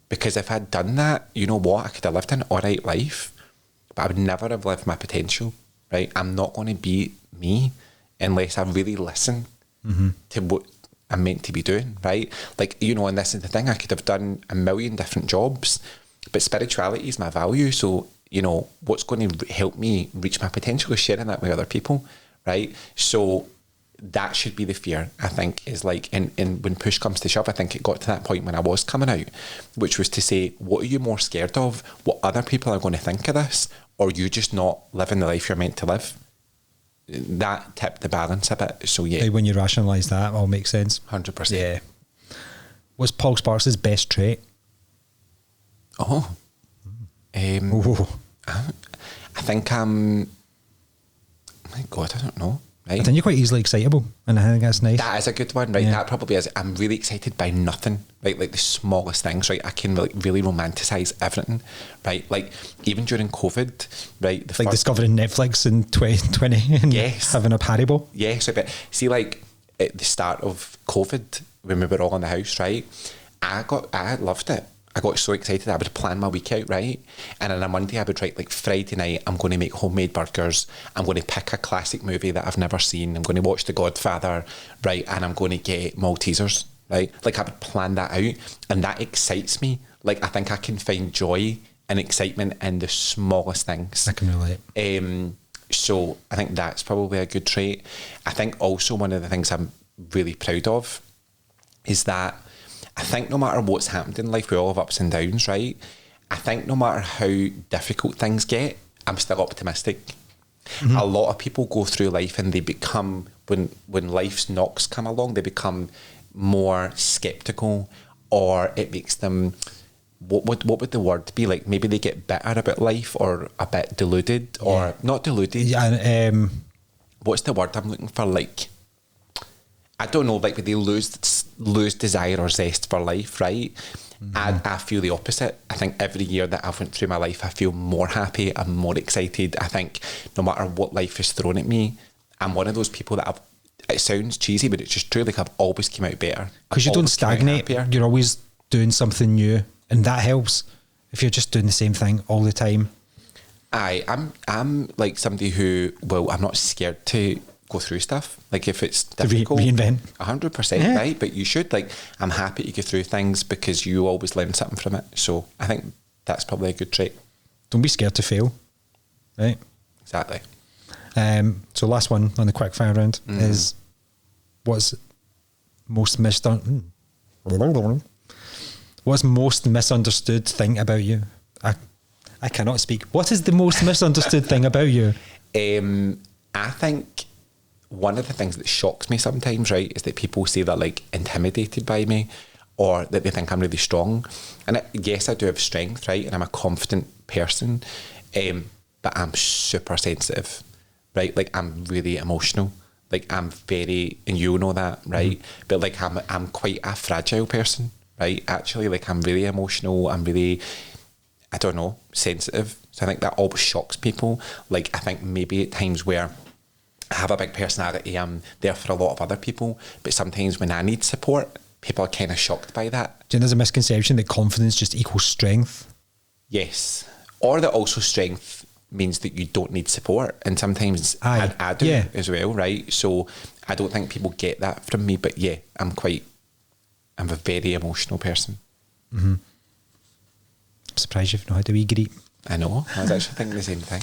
Because if I'd done that, you know what? I could have lived an alright life, but I would never have lived my potential, right? I'm not going to be me unless I really listen to what I'm meant to be doing, right? Like, you know, and this is the thing, I could have done a million different jobs, but spirituality is my value. So, you know, what's going to help me reach my potential is sharing that with other people, right? So that should be the fear, I think, is like, and when push comes to shove, I think it got to that point when I was coming out, which was to say, what are you more scared of? What other people are going to think of this? Or you just not living the life you're meant to live? That tipped the balance a bit. So yeah. When you rationalise that, it all makes sense. 100%. Yeah. What's Paul Sparks' best trait? I think my God, I don't know. Right? I think you're quite easily excitable, and I think that's nice. That is a good one, right? Yeah. That probably is. I'm really excited by nothing, right? Like the smallest things, right? I can like really romanticize everything, right? Like even during COVID, right? Like discovering Netflix in 2020 and having a Haribo. Yes, but see, like at the start of COVID, when we were all in the house, right? I loved it. I got so excited I would plan my week out, right? And on a Monday I would write like Friday night I'm going to make homemade burgers, I'm going to pick a classic movie that I've never seen, I'm going to watch The Godfather, right? And I'm going to get Maltesers, right? Like I would plan that out, and that excites me. Like I think I can find joy and excitement in the smallest things. I can relate. So I think that's probably a good trait. I think also one of the things I'm really proud of is that I think no matter what's happened in life, we all have ups and downs, right? I think no matter how difficult things get, I'm still optimistic. A lot of people go through life and they become, when life's knocks come along, they become more sceptical, or it makes them, what would the word be? Like maybe they get bitter about life, or a bit deluded, or not deluded. Yeah, what's the word I'm looking for? Like, I don't know, like they lose desire or zest for life, right? I feel the opposite. I think every year that I've went through my life, I feel more happy, I'm more excited. I think no matter what life has thrown at me, I'm one of those people that it sounds cheesy, but it's just true, like I've always come out better. Because you don't stagnate, you're always doing something new, and that helps. If you're just doing the same thing all the time. I'm like somebody who, well, I'm not scared to go through stuff. Like if it's difficult, reinvent. 100%, right? But you should. Like, I'm happy to go through things because you always learn something from it. So I think that's probably a good trait. Don't be scared to fail, right? Exactly. So last one on the quick fire round is what's most misunderstood thing about you? I cannot speak. What is the most misunderstood thing about you? I think one of the things that shocks me sometimes, right, is that people say they're like intimidated by me or that they think I'm really strong. And yes, I do have strength, right? And I'm a confident person, but I'm super sensitive, right? Like I'm really emotional. Like I'm very, and you know that, right? But like I'm quite a fragile person, right? Actually, like I'm really emotional. I'm really, I don't know, sensitive. So I think that always shocks people. Like I think maybe at times where I have a big personality, I'm there for a lot of other people, but sometimes when I need support, people are kind of shocked by that. Do you think there's a misconception that confidence just equals strength? Yes. Or that also strength means that you don't need support. And sometimes I do as well, right? So I don't think people get that from me, but yeah, I'm a very emotional person. I'm surprised you've not had a wee greet. I know. I was actually thinking the same thing.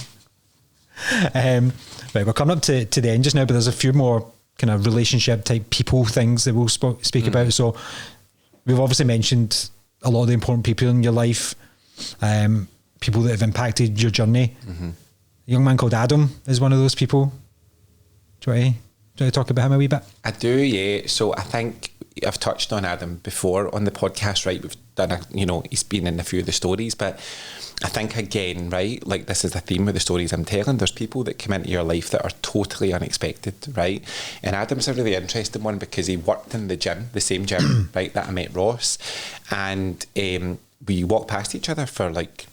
Right, we're coming up to the end just now, but there's a few more kind of relationship type people things that we'll speak about. So we've obviously mentioned a lot of the important people in your life, people that have impacted your journey. A young man called Adam is one of those people. Do you want to talk about him a wee bit? I do, yeah. So I think I've touched on Adam before on the podcast, right? We've done he's been in a few of the stories, but I think again, right, like this is the theme of the stories I'm telling. There's people that come into your life that are totally unexpected, right? And Adam's a really interesting one because he worked in the gym, the same gym, right, that I met Ross. And we walked past each other for like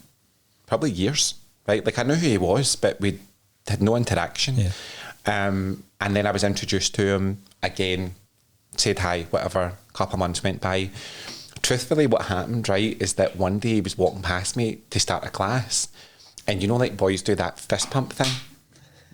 probably years, right? Like I knew who he was, but we had no interaction. Yeah. And then I was introduced to him again, said hi, whatever, a couple of months went by. Truthfully, what happened, right, is that one day he was walking past me to start a class, and like boys do that fist pump thing,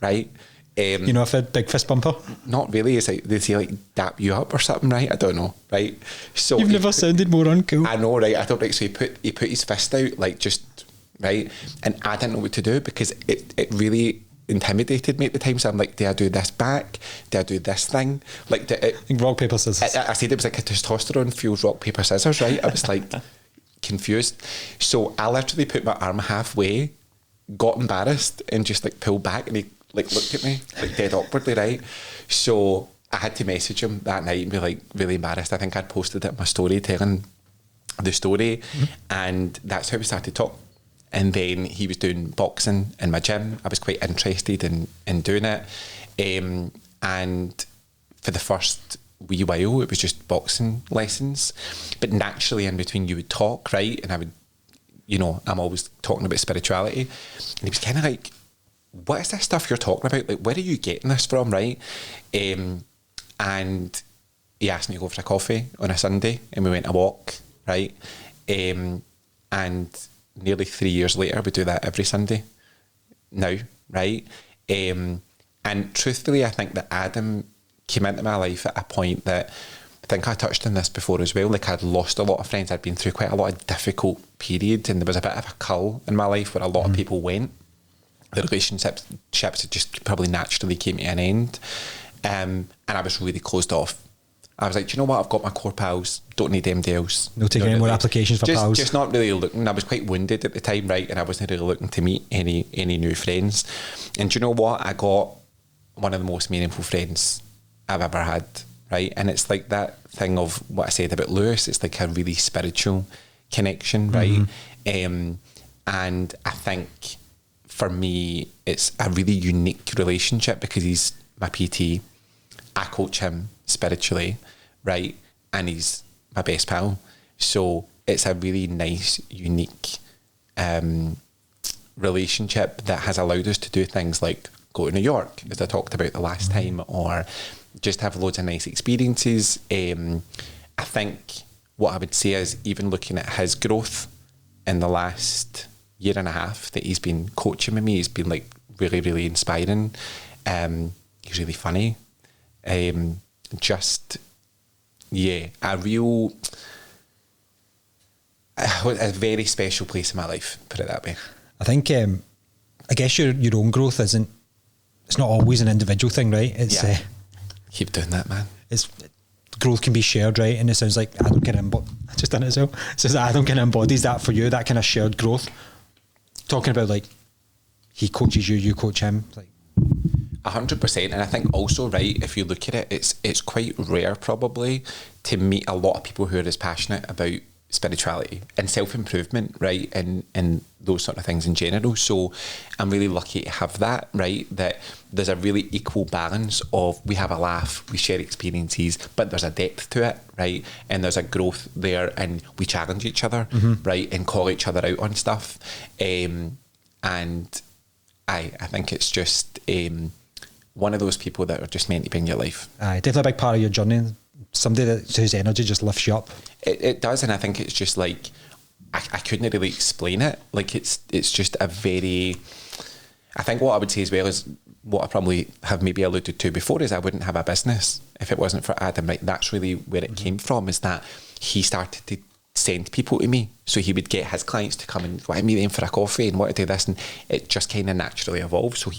right? You know, if a big fist bumper? Not really. It's like they say like dap you up or something, right? I don't know, right? So you've never sounded more uncool. I know, right? I don't like. So he put his fist out, like just right, and I didn't know what to do because it really intimidated me at the time. So I'm like, do I do this back? Do I do this thing? Like, rock, paper, scissors. I said it was like a testosterone fuels rock, paper, scissors, right? I was like confused. So I literally put my arm halfway, got embarrassed, and just like pulled back, and he like looked at me like dead awkwardly, right? So I had to message him that night and be like really embarrassed. I think I'd posted it in my story telling the story, and that's how we started talking. And then he was doing boxing in my gym. I was quite interested in doing it. And for the first wee while, it was just boxing lessons. But naturally in between you would talk, right? And I would, I'm always talking about spirituality. And he was kind of like, what is this stuff you're talking about? Like, where are you getting this from, right? And he asked me to go for a coffee on a Sunday, and we went a walk, right? And nearly 3 years later, we do that every Sunday now, right? And truthfully, I think that Adam came into my life at a point that, I think I touched on this before as well, like I'd lost a lot of friends, I'd been through quite a lot of difficult periods, and there was a bit of a cull in my life where a lot of people went. The relationships just probably naturally came to an end. And I was really closed off. I was like, do you know what? I've got my core pals. Don't need anybody else. No taking any more applications for pals. Just not really looking. I was quite wounded at the time, right? And I wasn't really looking to meet any new friends. And do you know what? I got one of the most meaningful friends I've ever had, right? And it's like that thing of what I said about Lewis. It's like a really spiritual connection, right? And I think for me, it's a really unique relationship because he's my PT. I coach him spiritually, right? And he's my best pal. So it's a really nice, unique relationship that has allowed us to do things like go to New York, as I talked about the last time, or just have loads of nice experiences. I think what I would say is even looking at his growth in the last year and a half that he's been coaching with me, he's been like really, really inspiring. He's really funny. Just, yeah, a very special place in my life, put it that way. I think, I guess your own growth it's not always an individual thing, right? It's keep doing that, man. It's growth can be shared, right? And it sounds like Adam kind of I just done it as well. It says that Adam kind of embodies that for you, that kind of shared growth. Talking about like he coaches you, you coach him, like 100%. And I think also, right, if you look at it, it's quite rare probably to meet a lot of people who are as passionate about spirituality and self-improvement, right, and those sort of things in general. So I'm really lucky to have that, right, that there's a really equal balance of we have a laugh, we share experiences, but there's a depth to it, right, and there's a growth there, and we challenge each other, right, and call each other out on stuff. And I think it's just one of those people that are just meant to be in your life. Definitely a big part of your journey. Somebody whose energy just lifts you up. It does, and I think it's just like I couldn't really explain it. Like it's just a very. I think what I would say as well is what I probably have maybe alluded to before is I wouldn't have a business if it wasn't for Adam. Right, that's really where it came from. Is that he started to send people to me, so he would get his clients to come and go, I meet them for a coffee and want to do this, and it just kind of naturally evolved. So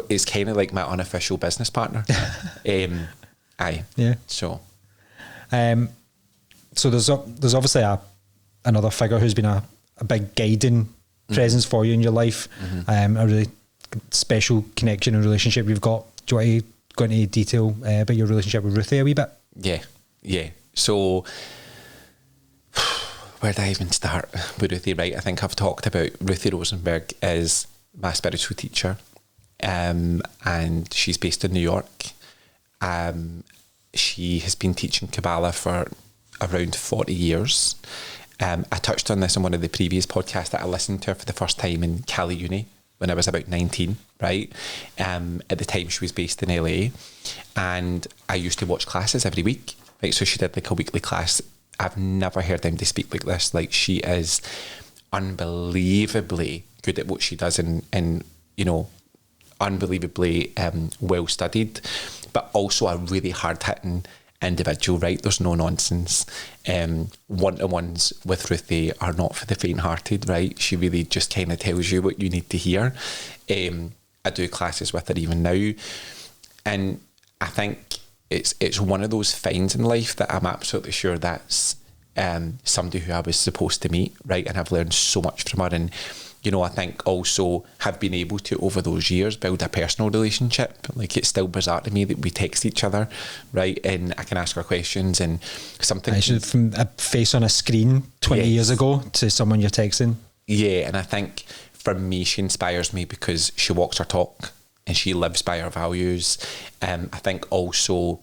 it's kind of like my unofficial business partner. Aye. Yeah. So there's obviously another figure who's been a big guiding presence for you in your life. A really special connection and relationship you've got. Do you want to go into detail about your relationship with Ruthie a wee bit? Yeah. So where do I even start with Ruthie? Right, I think I've talked about Ruthie Rosenberg as my spiritual teacher, and she's based in New York. She has been teaching Kabbalah for around 40 years. I touched on this in one of the previous podcasts that I listened to her for the first time in Cali Uni when I was about 19, right? At the time she was based in LA, and I used to watch classes every week, right? So she did like a weekly class. I've never heard them to speak like this. Like, she is unbelievably good at what she does, and you know, unbelievably well studied, but also a really hard-hitting individual, right? There's no nonsense. One-to-ones with Ruthie are not for the faint-hearted, right? She really just kind of tells you what you need to hear. I do classes with her even now, and I think it's one of those finds in life that I'm absolutely sure that's somebody who I was supposed to meet, right? And I've learned so much from her, and you know, I think also have been able to, over those years, build a personal relationship. Like, it's still bizarre to me that we text each other, right? And I can ask her questions, and something from a face on a screen 20 years ago to someone you're texting. Yeah, and I think for me, she inspires me because she walks her talk and she lives by her values. I think also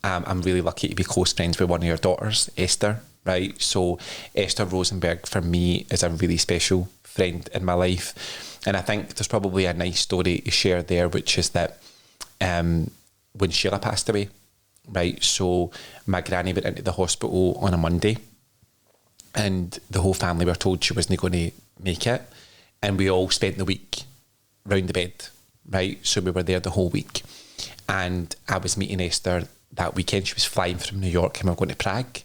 I'm really lucky to be close friends with one of your daughters, Esther, right? So Esther Rosenberg for me is a really special friend in my life, and I think there's probably a nice story to share there, which is that when Sheila passed away, right, so my granny went into the hospital on a Monday, and the whole family were told she wasn't going to make it, and we all spent the week round the bed, right? So we were there the whole week, and I was meeting Esther that weekend. She was flying from New York, and we were going to Prague,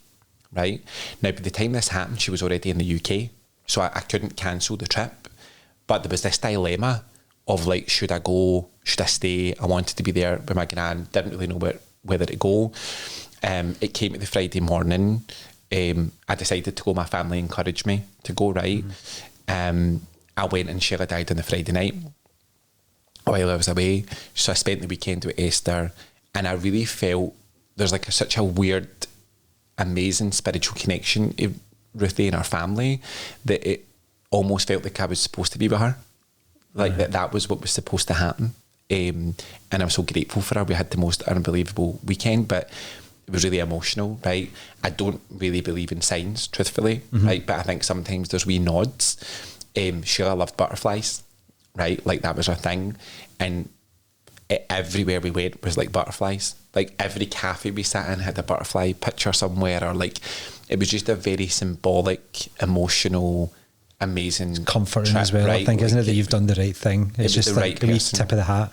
right? Now, by the time this happened, she was already in the UK, so I couldn't cancel the trip. But there was this dilemma of like, should I go? Should I stay? I wanted to be there with my gran. Didn't really know whether to go. It came to the Friday morning. I decided to go. My family encouraged me to go, right? I went, and Sheila died on the Friday night while I was away. So I spent the weekend with Esther, and I really felt there's like such a weird, amazing spiritual connection to Ruthie and her family that it almost felt like I was supposed to be with her, like that was what was supposed to happen. And I'm so grateful for her. We had the most unbelievable weekend, but it was really emotional, right? I don't really believe in signs, truthfully, right? But I think sometimes there's wee nods. Sheila loved butterflies, right? Like, that was her thing, and everywhere we went was like butterflies. Like, every cafe we sat in had a butterfly picture somewhere, or like, it was just a very symbolic, emotional, amazing, it's comforting trip, as well, right? I think, isn't it, that you've done the right thing? It's just the like right a wee tip of the hat.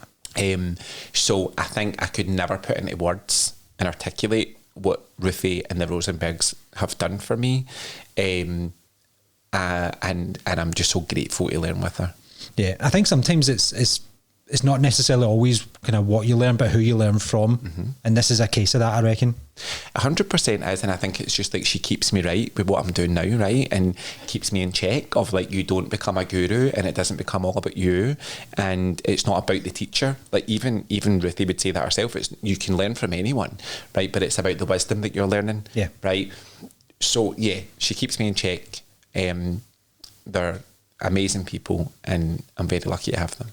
So I think I could never put into words and articulate what Ruthie and the Rosenbergs have done for me. And I'm just so grateful to learn with her. Yeah, I think sometimes it's not necessarily always kind of what you learn, but who you learn from. And this is a case of that, I reckon. 100% is, and I think it's just like she keeps me right with what I'm doing now, right? And keeps me in check of like, you don't become a guru and it doesn't become all about you, and it's not about the teacher. Like even Ruthie would say that herself, it's you can learn from anyone, right? But it's about the wisdom that you're learning, right? So yeah, she keeps me in check. They're amazing people and I'm very lucky to have them.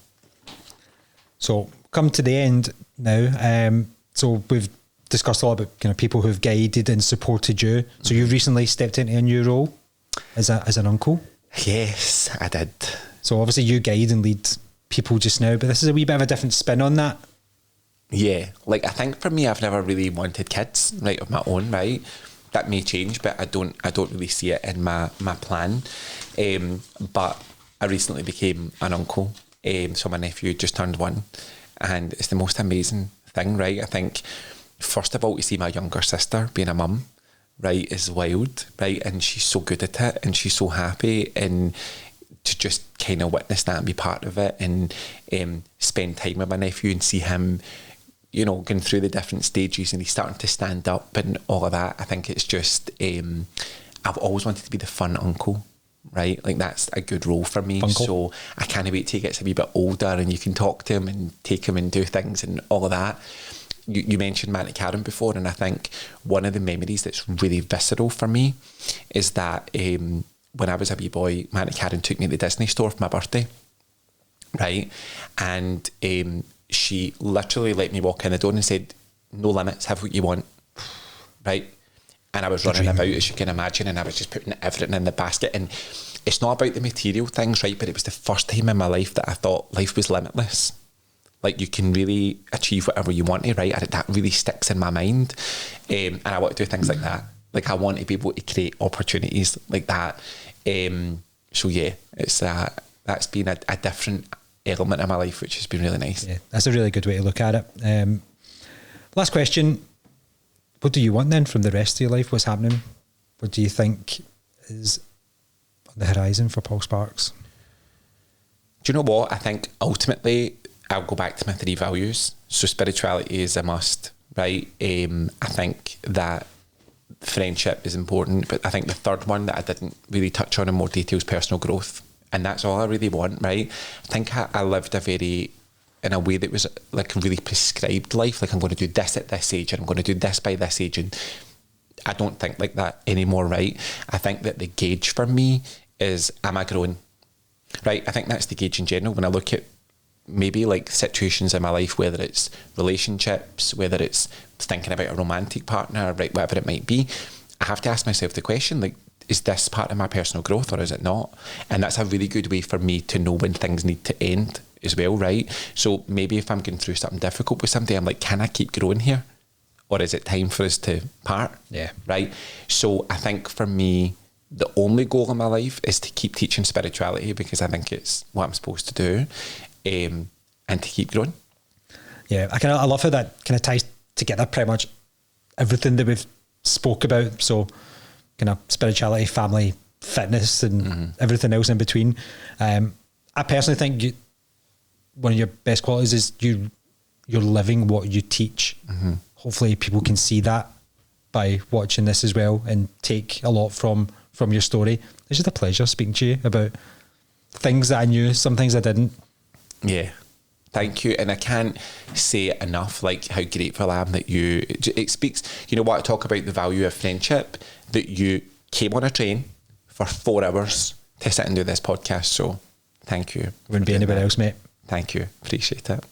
So come to the end now. So we've discussed a lot about kind of people who've guided and supported you. So you've recently stepped into a new role as an uncle. Yes, I did. So obviously you guide and lead people just now, but this is a wee bit of a different spin on that. Yeah, like I think for me, I've never really wanted kids, right, of my own, right? That may change, but I don't really see it in my plan. But I recently became an uncle. So my nephew just turned 1, and it's the most amazing thing, right? I think, first of all, to see my younger sister being a mum, right, is wild, right? And she's so good at it, and she's so happy, and to just kind of witness that and be part of it, and spend time with my nephew and see him, you know, going through the different stages, and he's starting to stand up and all of that. I think it's just, I've always wanted to be the fun uncle, right? Like that's a good role for me. Uncle. So I can't wait till he gets a wee bit older and you can talk to him and take him and do things and all of that. You mentioned Manny Karen before, and I think one of the memories that's really visceral for me is that when I was a wee boy, Manny Karen took me to the Disney store for my birthday, right? And she literally let me walk in the door and said, no limits, have what you want, right? And I was running about, as you can imagine, and I was just putting everything in the basket. And it's not about the material things, right? But it was the first time in my life that I thought life was limitless. Like you can really achieve whatever you want to, right? And that really sticks in my mind. And I want to do things like that. Like I want to be able to create opportunities like that. So yeah, it's that's been a different element of my life, which has been really nice. Yeah, that's a really good way to look at it. Last question. What do you want then from the rest of your life? What's happening? What do you think is on the horizon for Paul Sparks? Do you know what? I think ultimately I'll go back to my 3 values. So spirituality is a must, right? I think that friendship is important, but I think the third one that I didn't really touch on in more detail is personal growth. And that's all I really want, right? I think I lived in a way that was like a really prescribed life. Like I'm going to do this at this age and I'm going to do this by this age. And I don't think like that anymore, right? I think that the gauge for me is, am I growing? Right? I think that's the gauge in general. When I look at maybe like situations in my life, whether it's relationships, whether it's thinking about a romantic partner, right, whatever it might be, I have to ask myself the question, like, is this part of my personal growth or is it not? And that's a really good way for me to know when things need to end as well, right? So maybe if I'm going through something difficult with somebody, I'm like, can I keep growing here? Or is it time for us to part? Yeah. Right? So I think for me, the only goal in my life is to keep teaching spirituality because I think it's what I'm supposed to do, and to keep growing. Yeah, I love how that kind of ties together pretty much everything that we've spoke about. So kind of spirituality, family, fitness, and everything else in between. I personally think one of your best qualities is you're living what you teach. Hopefully people can see that by watching this as well and take a lot from your story. It's just a pleasure speaking to you about things that I knew, some things I didn't. Yeah. Thank you. And I can't say it enough, like how grateful I am that it speaks, you know what, I talk about the value of friendship, that you came on a train for 4 hours to sit and do this podcast. So thank you. Wouldn't be anybody else, mate. Thank you. Appreciate it.